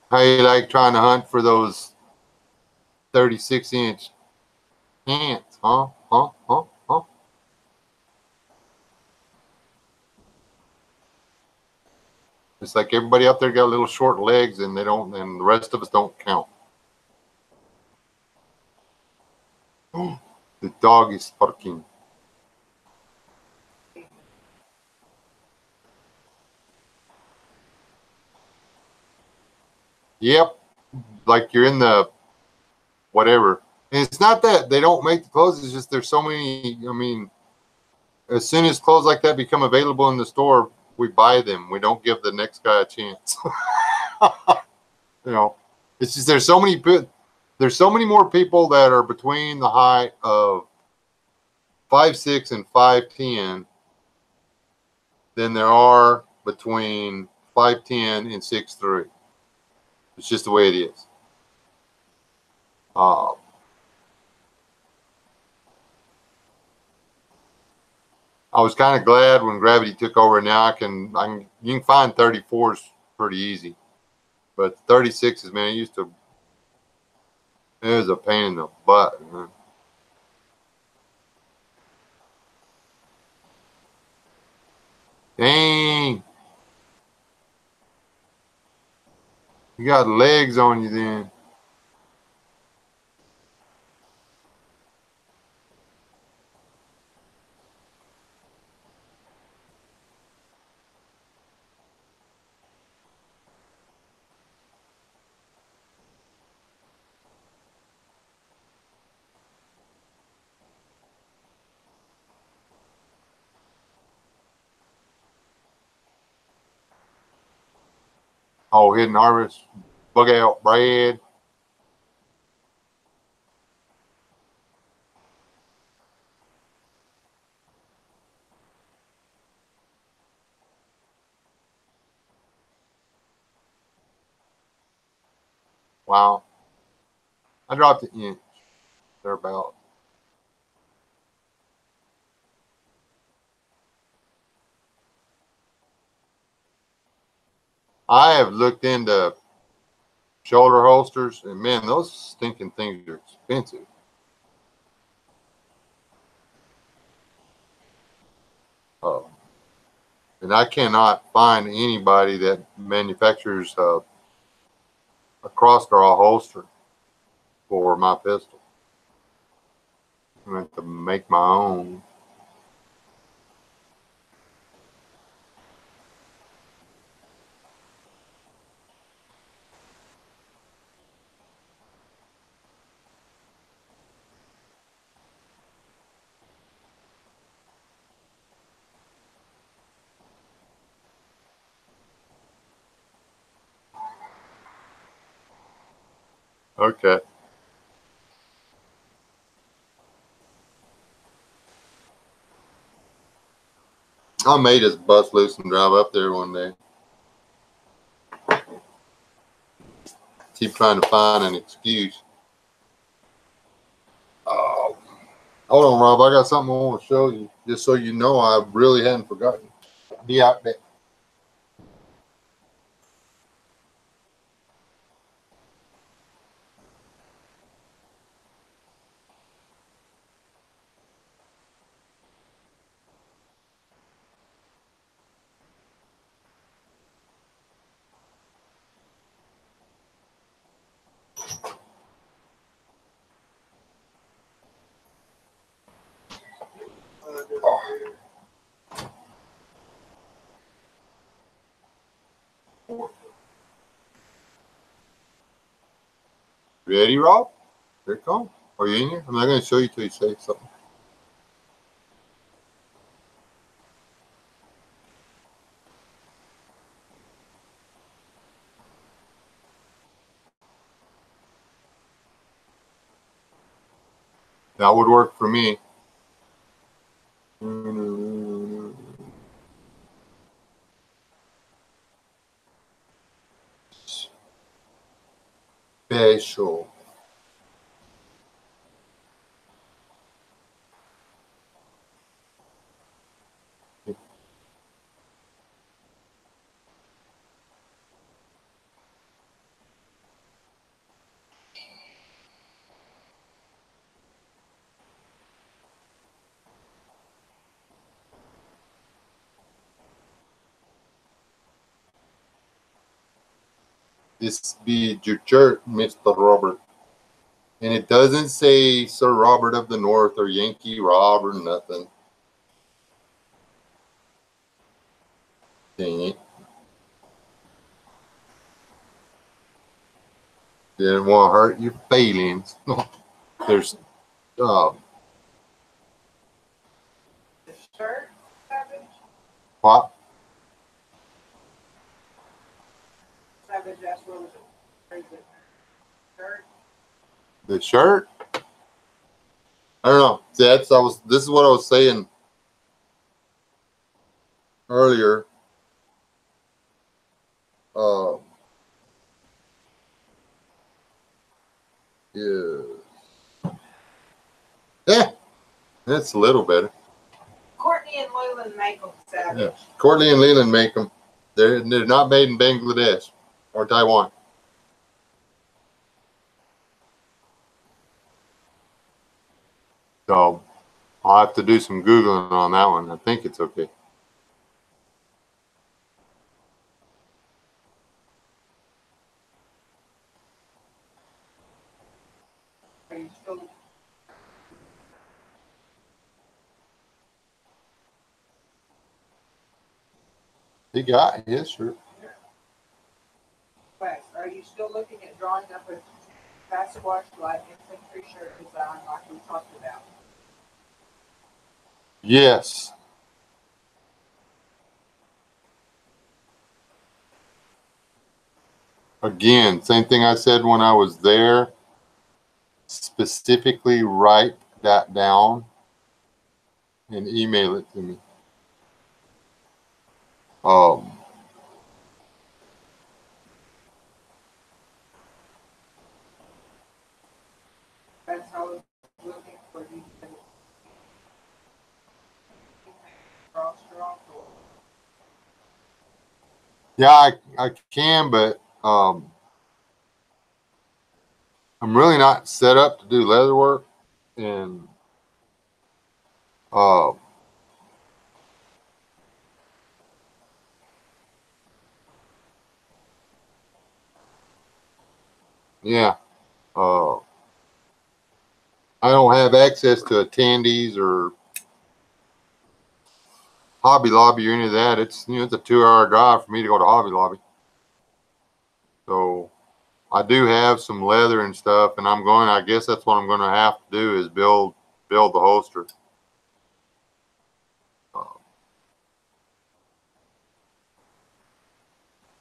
How you like trying to hunt for those 36-inch ants, huh? Huh? It's like everybody out there got little short legs, and they don't, and the rest of us don't count. The dog is barking. Yep. Like you're in the whatever. And it's not that they don't make the clothes, it's just there's so many. I mean, as soon as clothes like that become available in the store, we buy them. We don't give the next guy a chance. You know, it's just there's so many more people that are between the height of 5'6" and 5'10" than there are between 5'10" and 6'3". It's just the way it is. Uh, I was kind of glad when Gravity took over. Now you can find 34s pretty easy, but 36s, man, it was a pain in the butt, man. Dang, you got legs on you then. Oh, Hidden Harvest, Bug Out Brad. Wow, I dropped an inch. They're about. I have looked into shoulder holsters, and man, those stinking things are expensive. Uh, and I cannot find anybody that manufactures a cross-draw holster for my pistol. I have to make my own. Okay. I may just bust loose and drive up there one day. Keep trying to find an excuse. Oh, hold on, Rob. I got something I want to show you, just so you know I really hadn't forgotten. Be out there. Ready, Rob? Here it comes. Are you in here? I'm not going to show you till you say something. That would work for me. Special. This be your church, Mr. Robert. And it doesn't say Sir Robert of the North or Yankee Rob or nothing. Dang it. Didn't want to hurt your feelings. There's The shirt, Savage? what? Savage asked what was it? Where is it? Shirt? The shirt? I don't know. See, this is what I was saying earlier. Yeah. Yeah. That's a little better. Courtney and Leland make them, Savage. Yeah. Courtney and Leland make them. They're not made in Bangladesh or Taiwan. So I'll have to do some Googling on that one. I think it's okay. Are you still? He got his shirt. Wes, are you still looking at drawing up a Sasquatch light infantry shirt design like we talked about? Yes. Again, same thing I said when I was there. Specifically write that down and email it to me. That's how I was looking for you to draw strong for. Yeah, I can, but I'm really not set up to do leather work, and yeah, I don't have access to a Tandy's or Hobby Lobby or any of that. It's it's a 2-hour drive for me to go to Hobby Lobby. So I do have some leather and stuff, and I guess that's what I'm going to have to do is build the holster.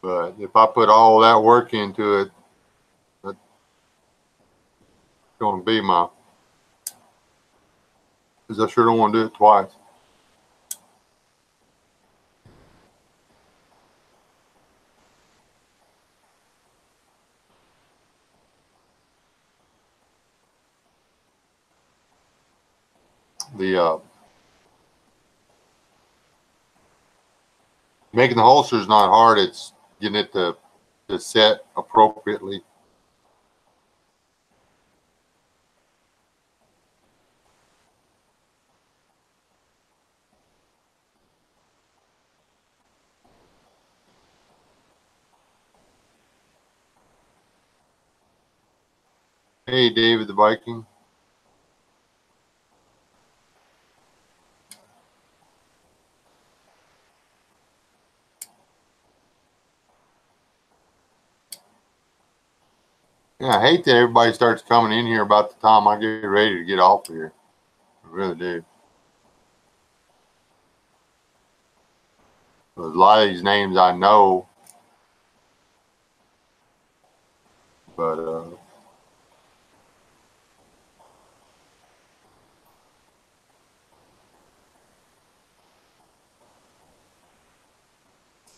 But if I put all that work into it, that's going to be because I sure don't want to do it twice. The making the holster is not hard. It's getting it to set appropriately. Hey, David the Viking. Yeah, I hate that everybody starts coming in here about the time I get ready to get off here. I really do. A lot of these names I know, but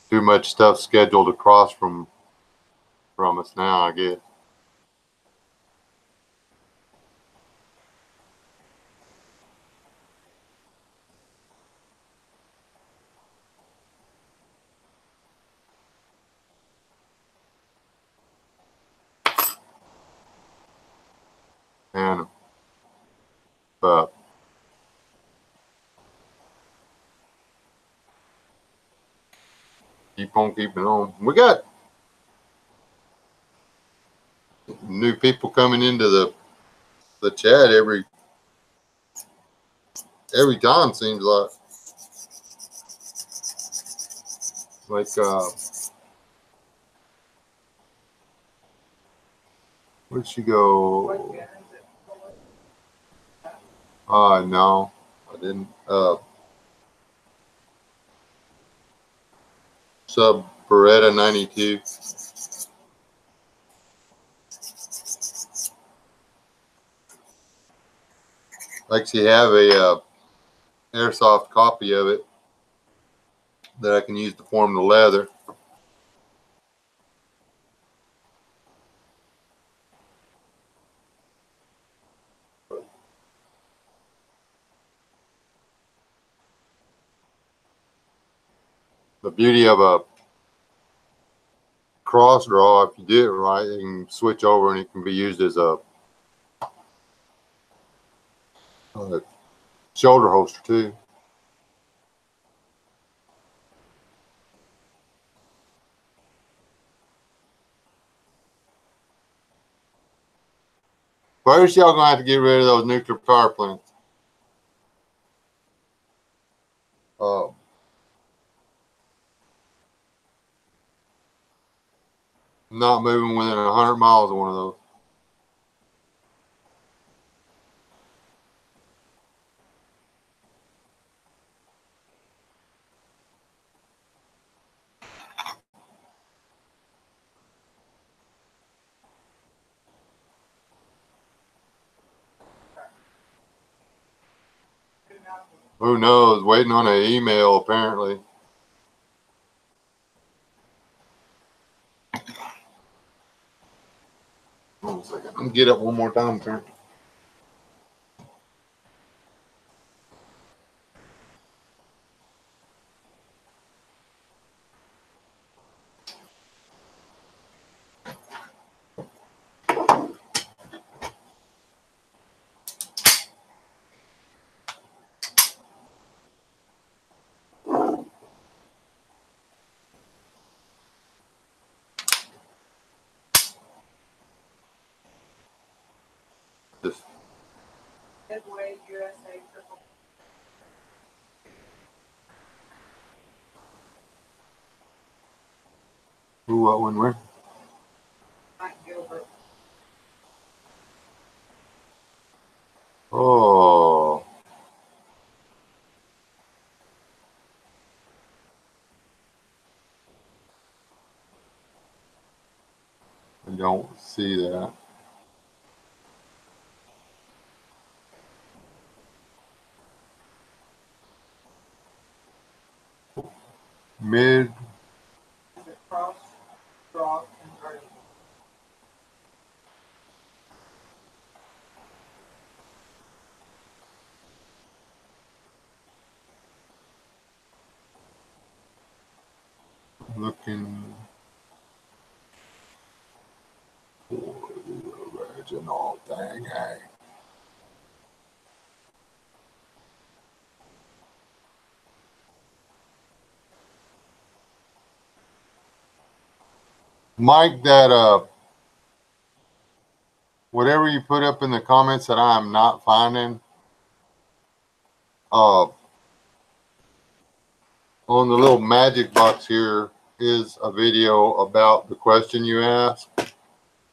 too much stuff scheduled across from us now, I guess. And but keep on keeping on. We got new people coming into the chat every time, seems like Where'd she go? No, I didn't. Sub Beretta 92. I actually have a airsoft copy of it that I can use to form the leather. The beauty of a cross draw, if you do it right, you can switch over and it can be used as a shoulder holster too. First, y'all gonna have to get rid of those nuclear power plants. Not moving within 100 miles of one of those. Who knows? Waiting on an email, apparently. Hold on a second. I'm gonna get up one more time, apparently. This. Midway USA Triple. Who, what, when, where? Mike Gilbert. Oh. I don't see that. Mid. Cross, draw, convertible. Looking for the original thing, hey. Mike, that whatever you put up in the comments that I am not finding, on the little magic box here is a video about the question you asked.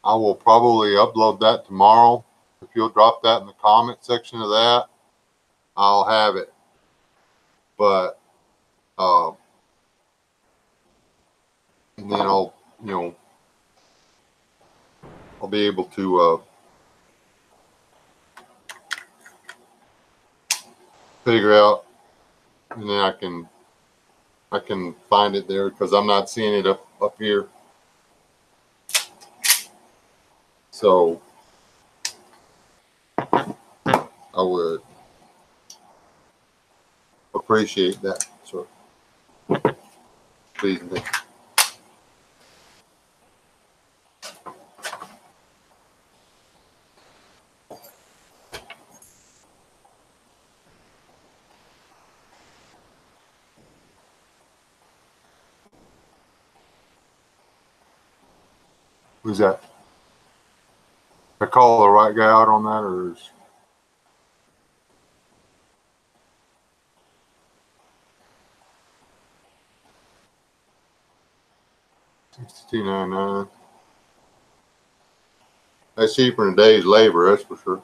I will probably upload that tomorrow. If you'll drop that in the comment section of that, I'll have it. But and then I'll be able to figure out, and then I can find it there because I'm not seeing it up here. So I would appreciate that. So please and thank you. Who's that? I call the right guy out on that, or is... $62.99. That's cheaper than a day's labor, that's for sure.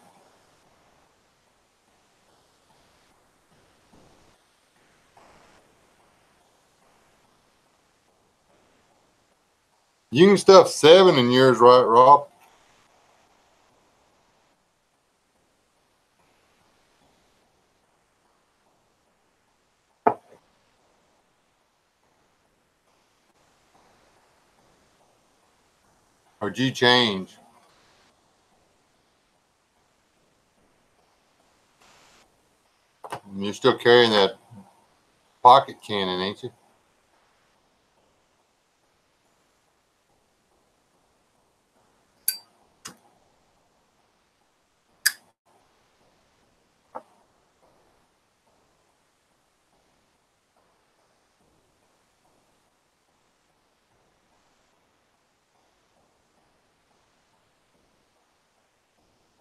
You can stuff 7 in yours, right, Rob? Or did you change? You're still carrying that pocket cannon, ain't you?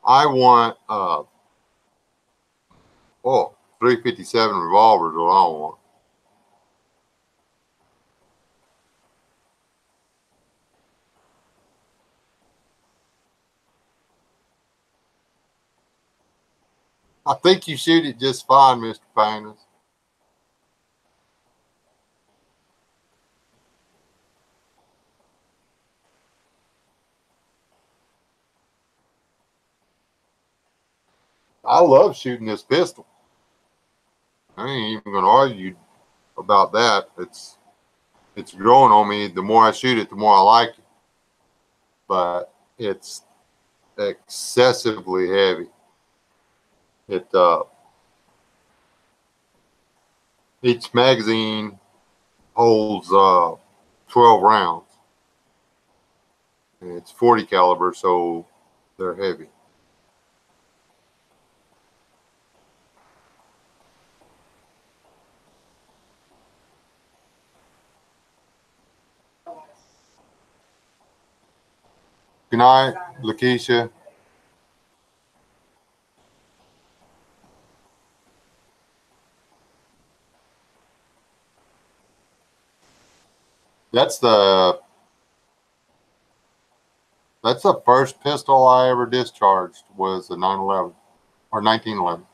I want 357 revolvers, what I want. I think you shoot it just fine, Mr. Painter. I love shooting this pistol. I ain't even gonna argue about that. It's growing on me. The more I shoot it, the more I like it. But it's excessively heavy. It each magazine holds 12 rounds. And it's 40 caliber, so they're heavy. Good night, Lakeisha. That's the first pistol I ever discharged was a 911 or 1911.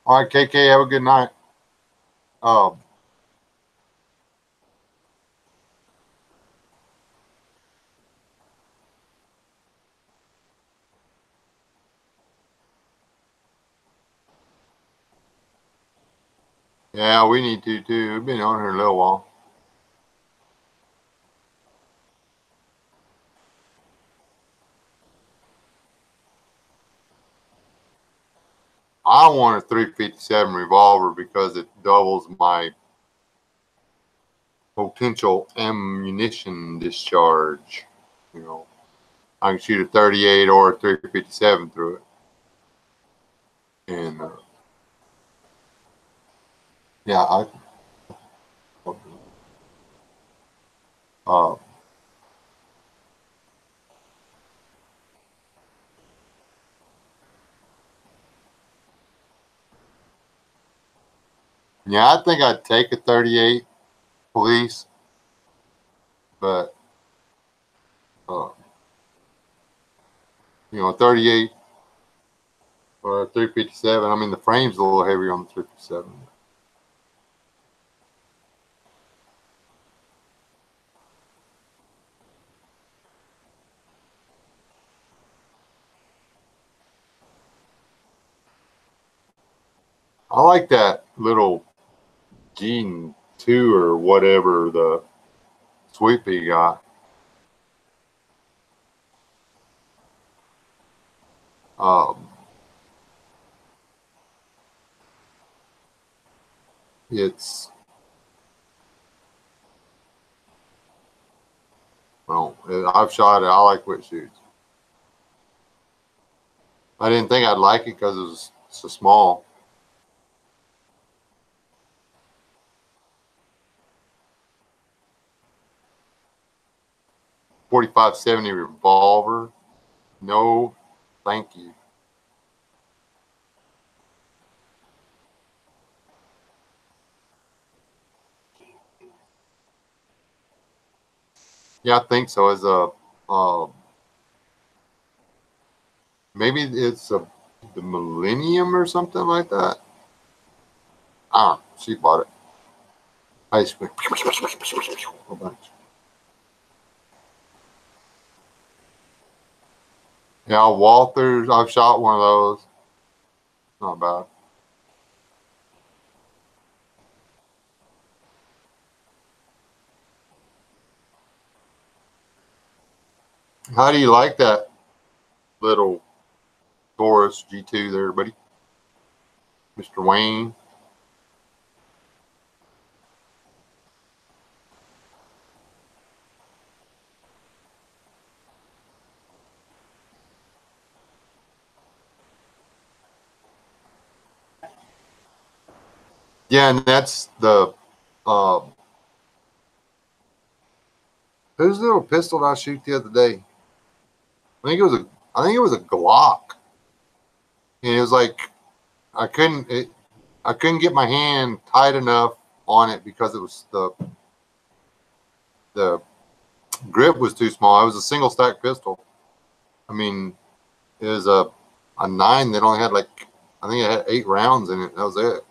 All right, KK, have a good night. Um, yeah, we need to too. We've been on here a little while. I want a 357 revolver because it doubles my potential ammunition discharge. You know, I can shoot a 38 or a 357 through it. And yeah, uh, yeah, I think I'd take a 38 police, but uh, 38 or a 357. I mean, the frame's a little heavier on the 357. I like that little Gene 2 or whatever the Sweet Pea got. Um, it's I've shot it. I like what it shoots. I didn't think I'd like it because it was so small. .45-70 revolver. No, thank you. Yeah, I think so. As a maybe it's the Millennium or something like that. Ah, she bought it. I just went a bunch. Yeah, Walters. I've shot one of those. Not bad. How do you like that little Taurus G2 there, buddy? Mr. Wayne. Yeah, and that's the whose little pistol did I shoot the other day? I think it was a Glock. And it was like I couldn't get my hand tight enough on it because it was the grip was too small. It was a single stack pistol. I mean, it was a 9 that only had like, I think it had 8 rounds in it. That was it.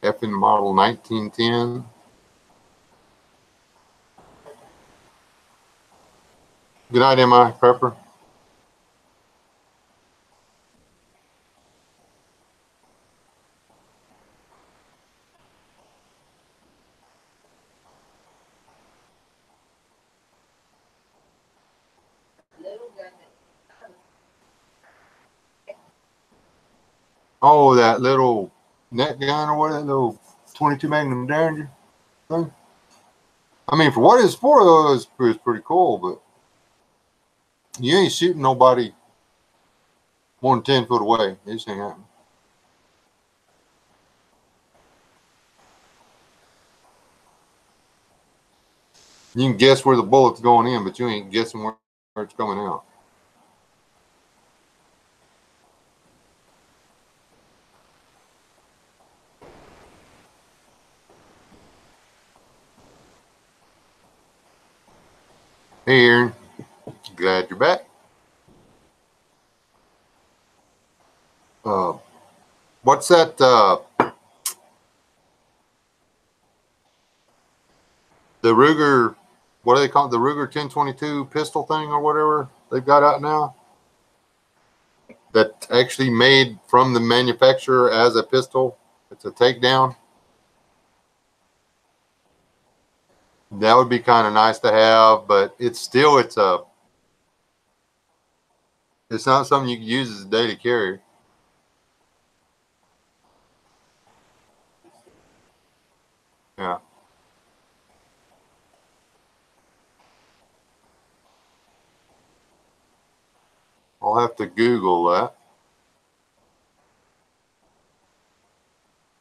Effing model 1910. Good night, M.I. Prepper. Oh, that little net gun or what? That little 22 Magnum Derringer thing. I mean, for what it's for, though, it's pretty cool. But you ain't shooting nobody more than 10 foot away. It just ain't happening. You can guess where the bullet's going in, but you ain't guessing where it's coming out. Hey, Aaron. Glad you're back. What's that? The Ruger, what do they call it? The Ruger 1022 pistol thing or whatever they've got out now? That's actually made from the manufacturer as a pistol. It's a takedown. That would be kind of nice to have, but it's not something you can use as a daily carrier. Yeah. I'll have to Google that.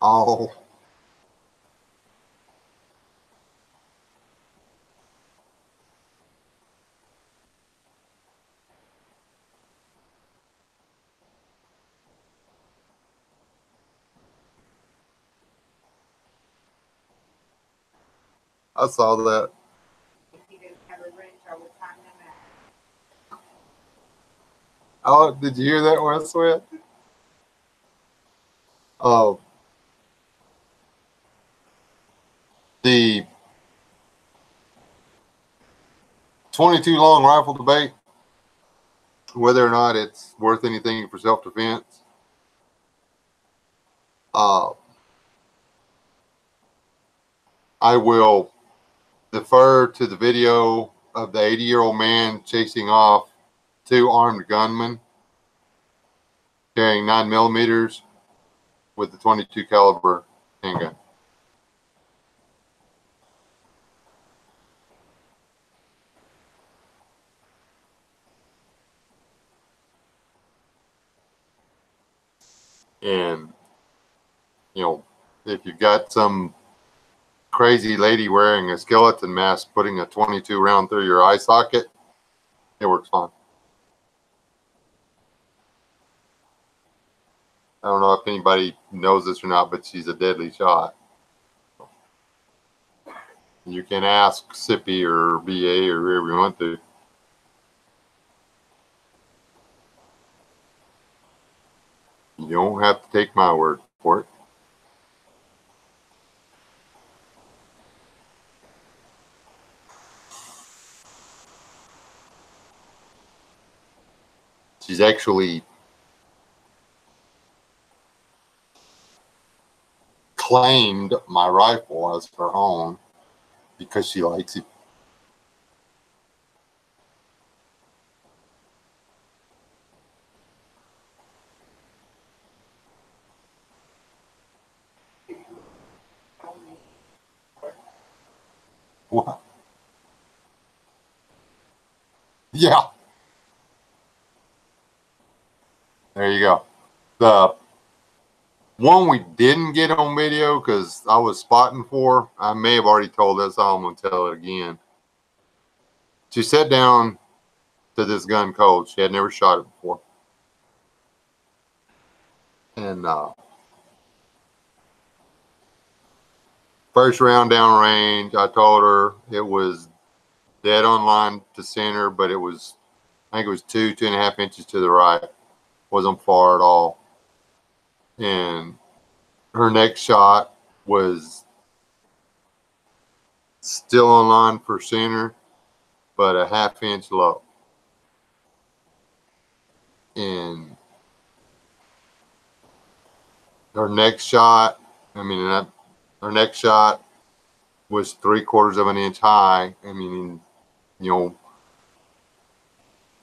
Oh, I saw that. Oh, did you hear that one, I swear? Oh, the 22 long rifle debate, whether or not it's worth anything for self-defense. I will defer to the video of the 80-year-old man chasing off 2 armed gunmen carrying 9mm with the .22 caliber handgun. And, you know, if you've got some crazy lady wearing a skeleton mask putting a .22 round through your eye socket, it works fine. I don't know if anybody knows this or not, but she's a deadly shot. You can ask Sippy or BA or whoever you want to. You don't have to take my word for it. She's actually claimed my rifle as her own because she likes it. What? Yeah. There you go. The one we didn't get on video because I was spotting for, I may have already told this, I'm going to tell it again. She sat down to this gun cold. She had never shot it before. And first round down range, I told her it was dead on line to center, but it was, I think it was 2.5 inches to the right. Wasn't far at all. And her next shot was still on line for center, but a 1/2 inch low. And her next shot, her next shot was 3/4 of an inch high. I mean, you know,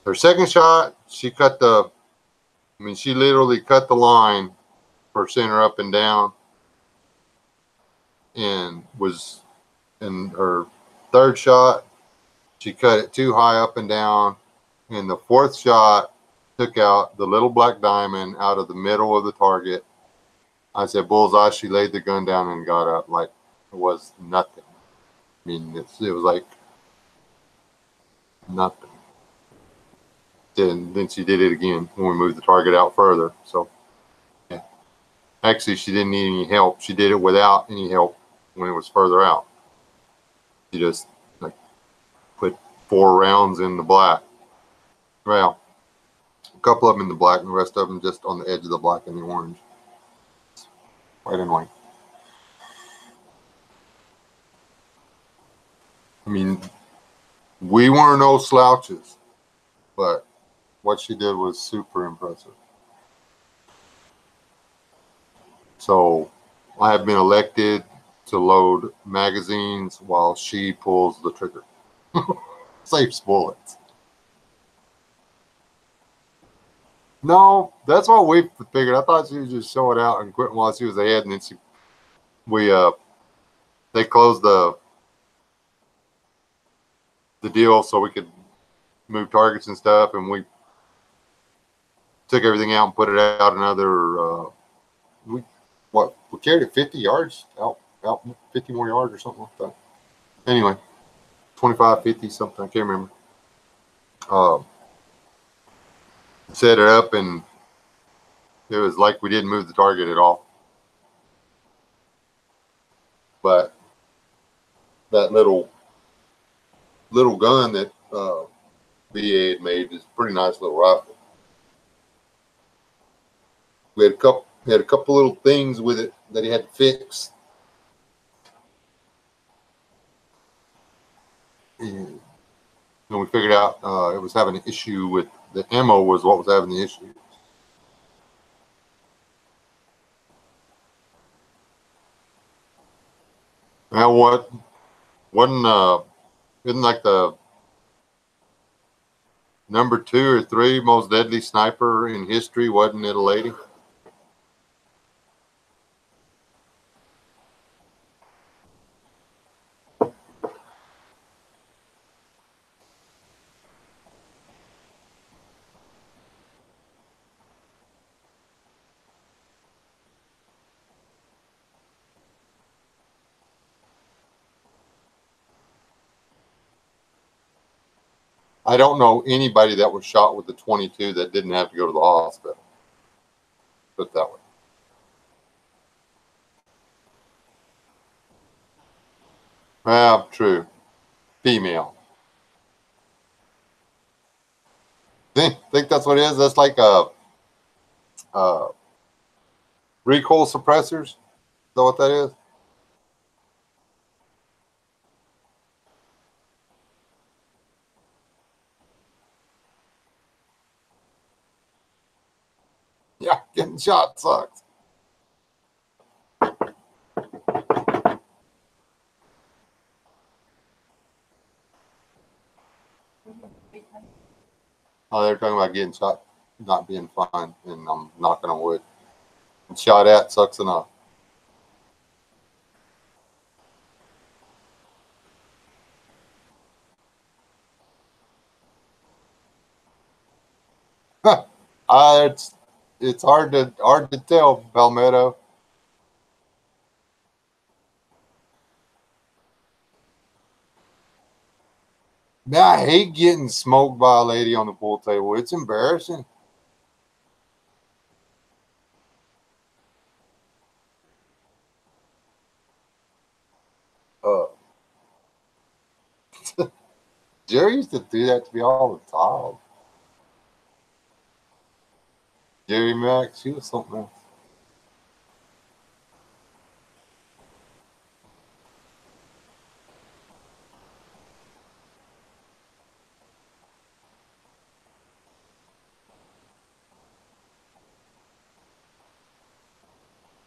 her second shot, she literally cut the line for center up and down, and was in her third shot, she cut it too high up and down. And the fourth shot took out the little black diamond out of the middle of the target. I said, bullseye. She laid the gun down and got up like it was nothing. I mean, it was like nothing. Then she did it again when we moved the target out further. So, yeah. Actually, she didn't need any help. She did it without any help when it was further out. She just like put 4 rounds in the black. Well, a couple of them in the black and the rest of them just on the edge of the black and the orange. White and white. I mean, we weren't no slouches, but what she did was super impressive. So I have been elected to load magazines while she pulls the trigger. Saves bullets. No, that's what we figured. I thought she would just show it out and quit while she was ahead, and then they closed the deal so we could move targets and stuff, and we took everything out and put it out another. We carried it 50 yards out 50 more yards or something like that. Anyway, 25, 50 something. I can't remember. Set it up, and it was like we didn't move the target at all. But that little gun that VA had made is a pretty nice little rifle. We had a couple little things with it that he had to fix. And we figured out it was having an issue with the ammo was what was having the issue. Now what? Wasn't isn't like the number 2 or 3 most deadly sniper in history? Wasn't it a lady? I don't know anybody that was shot with a 22 that didn't have to go to the hospital. Put it that way. Ah, true. Female. Think that's what it is? That's like a recoil suppressors. Is that what that is? Yeah, getting shot sucks. Oh, they're talking about getting shot not being fun, and I'm knocking on wood. And shot at sucks enough. It's hard to tell, Palmetto. Man, I hate getting smoked by a lady on the pool table. It's embarrassing. Uh, Jerry used to do that to me all the time. Jerry Max, she was something else.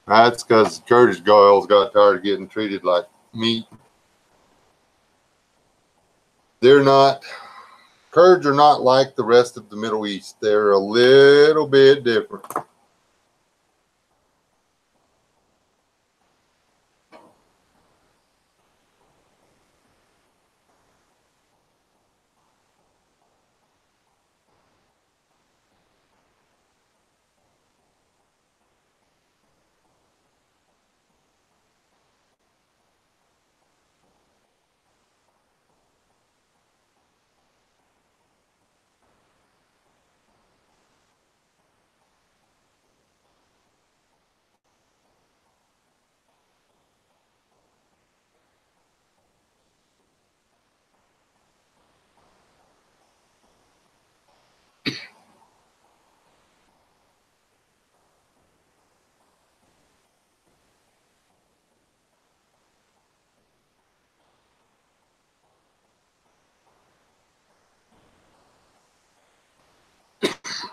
That's because Curtis girls got tired of getting treated like meat. They're not, Kurds are not like the rest of the Middle East. They're a little bit different.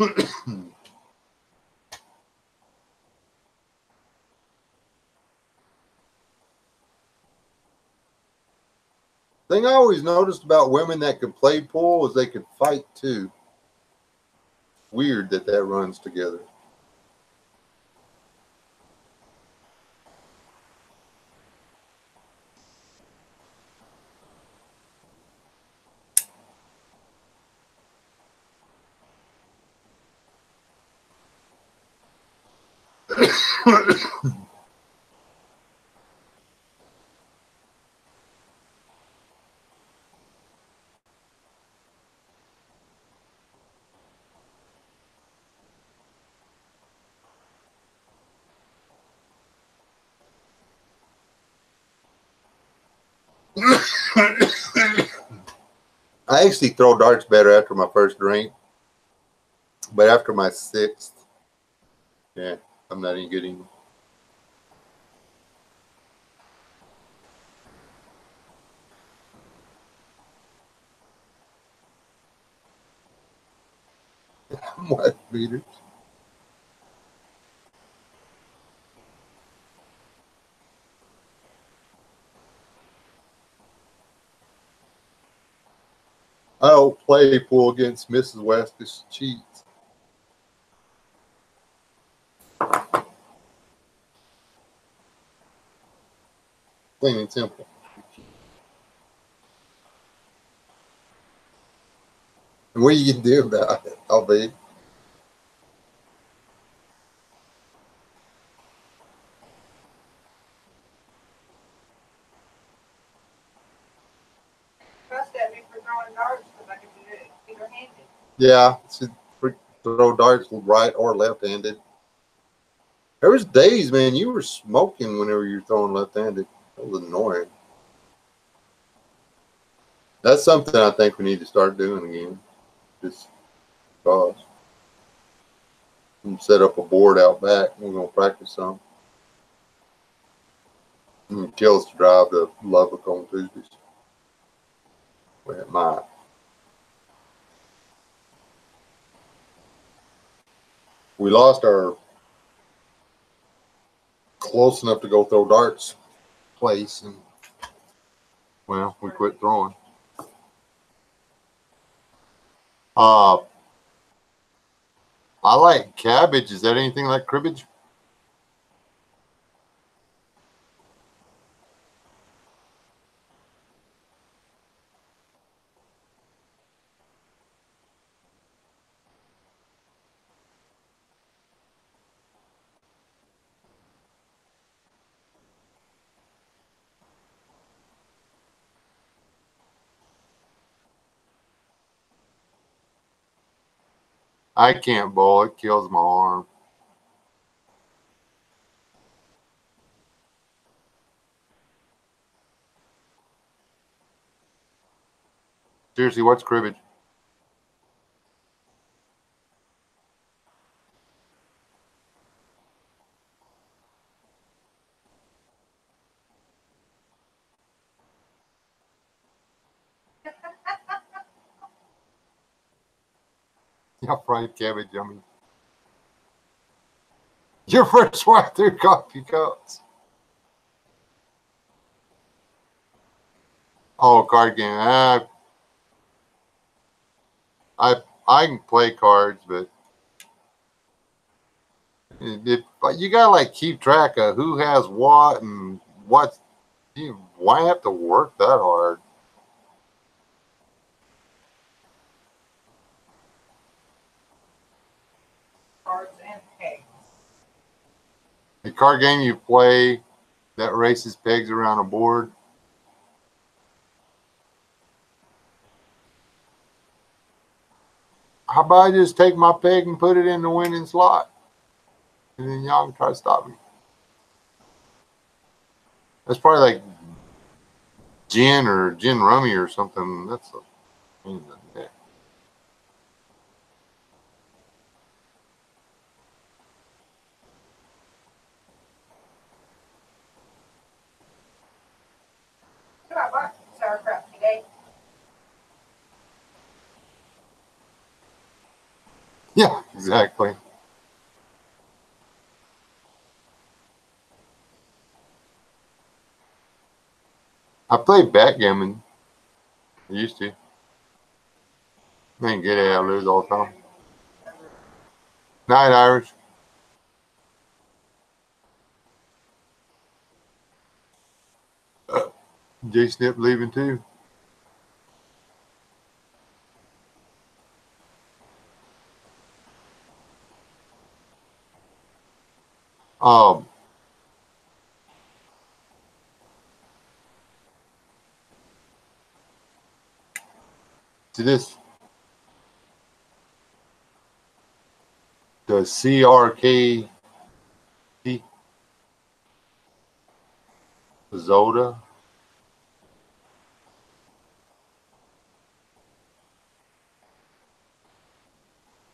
Thing I always noticed about women that could play pool is they could fight too. Weird that that runs together. I actually throw darts better after my first drink, but after my sixth, yeah, I'm not any good anymore. What beaters? Claypool against Mrs. West because she cheats. Plain and simple. And what you can do about it, I'll be. Fussed at me for throwing darts because I could do it either-handed. Yeah, she throw darts right or left-handed. There was days, man, you were smoking whenever you were throwing left-handed. That was annoying. That's something I think we need to start doing again. Just because. And set up a board out back. We're gonna practice some. And kill us to drive to Lubbock on Tuesdays. Well, it might. We lost our close enough to go throw darts place, and well, we quit throwing. I like cabbage. Is that anything like cribbage? I can't bowl. It kills my arm. Seriously, what's cribbage? Yeah, fried cabbage, yummy. Your first wife threw coffee cups. Oh, card game. I can play cards, but if you gotta like keep track of who has what and what, why have to work that hard? Cards and pegs. The card game you play that races pegs around a board. How about I just take my peg and put it in the winning slot? And then y'all can try to stop me. That's probably like gin or gin rummy or something. That's a pain in the neck. So I bought sauerkraut today. Yeah, exactly. I played backgammon. I used to. I ain't good at it. I lose all the time. Night, Irish. J Snip leaving too. Um, to this, the CRK Zoda.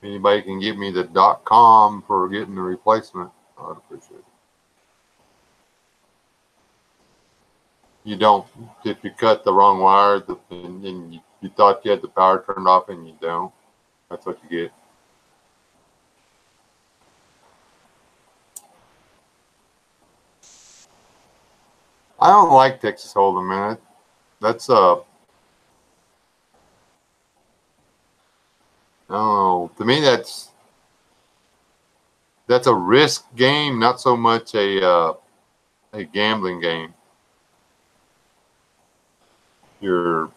Anybody can get me the .com for getting the replacement. I'd appreciate it. You don't. If you cut the wrong wire and you thought you had the power turned off and you don't, that's what you get. I don't like Texas Hold'em, man. That's to me, that's a risk game, not so much a gambling game. You're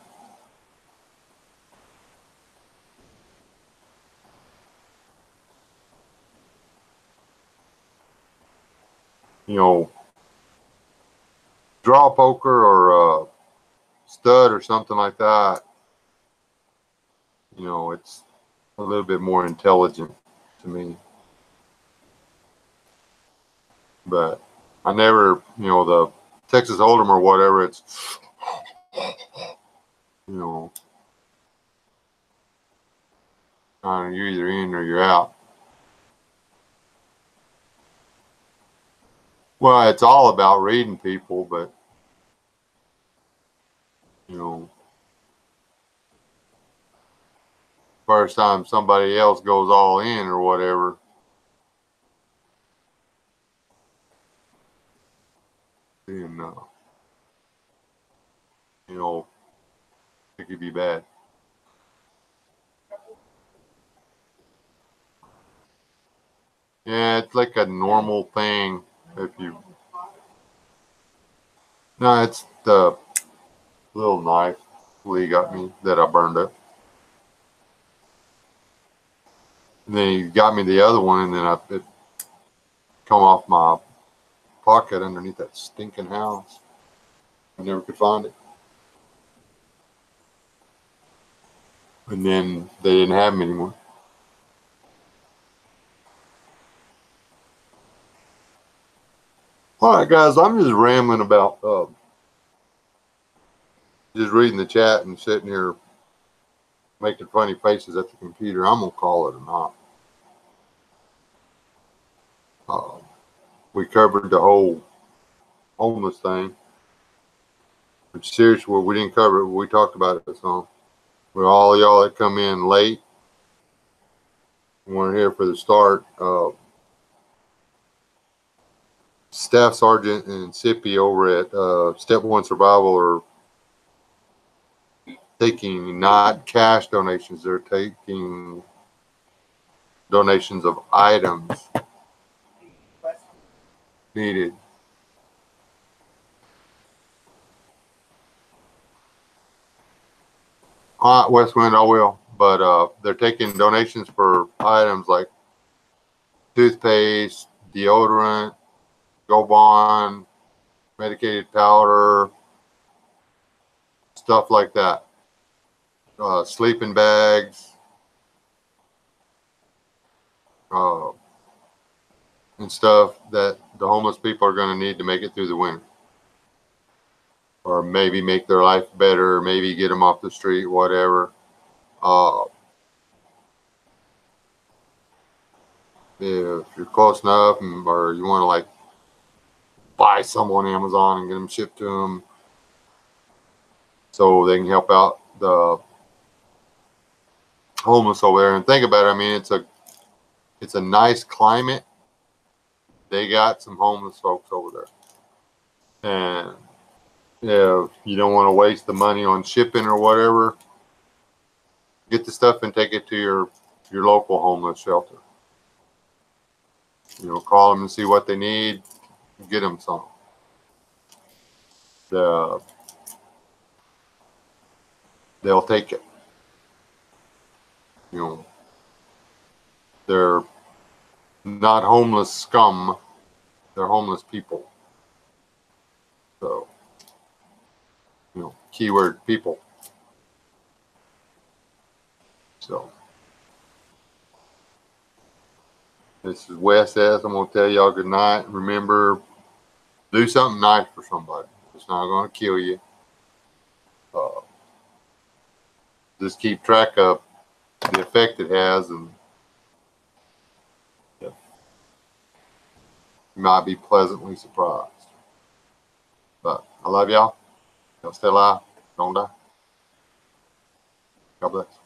draw poker or stud or something like that. It's a little bit more intelligent to me. But I never, the Texas Hold'em or whatever, it's, you're either in or you're out. Well, it's all about reading people, but, first time somebody else goes all in or whatever, then, it could be bad. Yeah, it's like a normal thing if you... No, it's the little knife Lee got me that I burned up. And then he got me the other one, and then it come off my pocket underneath that stinking house. I never could find it. And then they didn't have them anymore. All right, guys, I'm just rambling about just reading the chat and sitting here making funny faces at the computer. I'm going to call it a night. We covered the whole homeless thing. Which seriously, we didn't cover it. We talked about it some. For all y'all that come in late, weren't here for the start. Staff Sergeant and Sippy over at Step One Survival are taking not cash donations. They're taking donations of items needed. West Wind, I will. But they're taking donations for items like toothpaste, deodorant, Gobon, medicated powder, stuff like that. Sleeping bags, and stuff that the homeless people are going to need to make it through the winter. Or maybe make their life better, maybe get them off the street, whatever. If you're close enough, or you want to like buy some on Amazon and get them shipped to them, so they can help out the homeless over there. And think about it. I mean, it's a nice climate. They got some homeless folks over there, and if you don't want to waste the money on shipping or whatever, get the stuff and take it to your local homeless shelter. Call them and see what they need. Get them some. They'll take it. They're not homeless scum. They're homeless people. So, keyword people. So, this is Wes S. I'm going to tell y'all good night. Remember, do something nice for somebody. It's not going to kill you. Just keep track of the effect it has, and you might be pleasantly surprised. But I love y'all. Y'all stay alive. Don't die. God bless.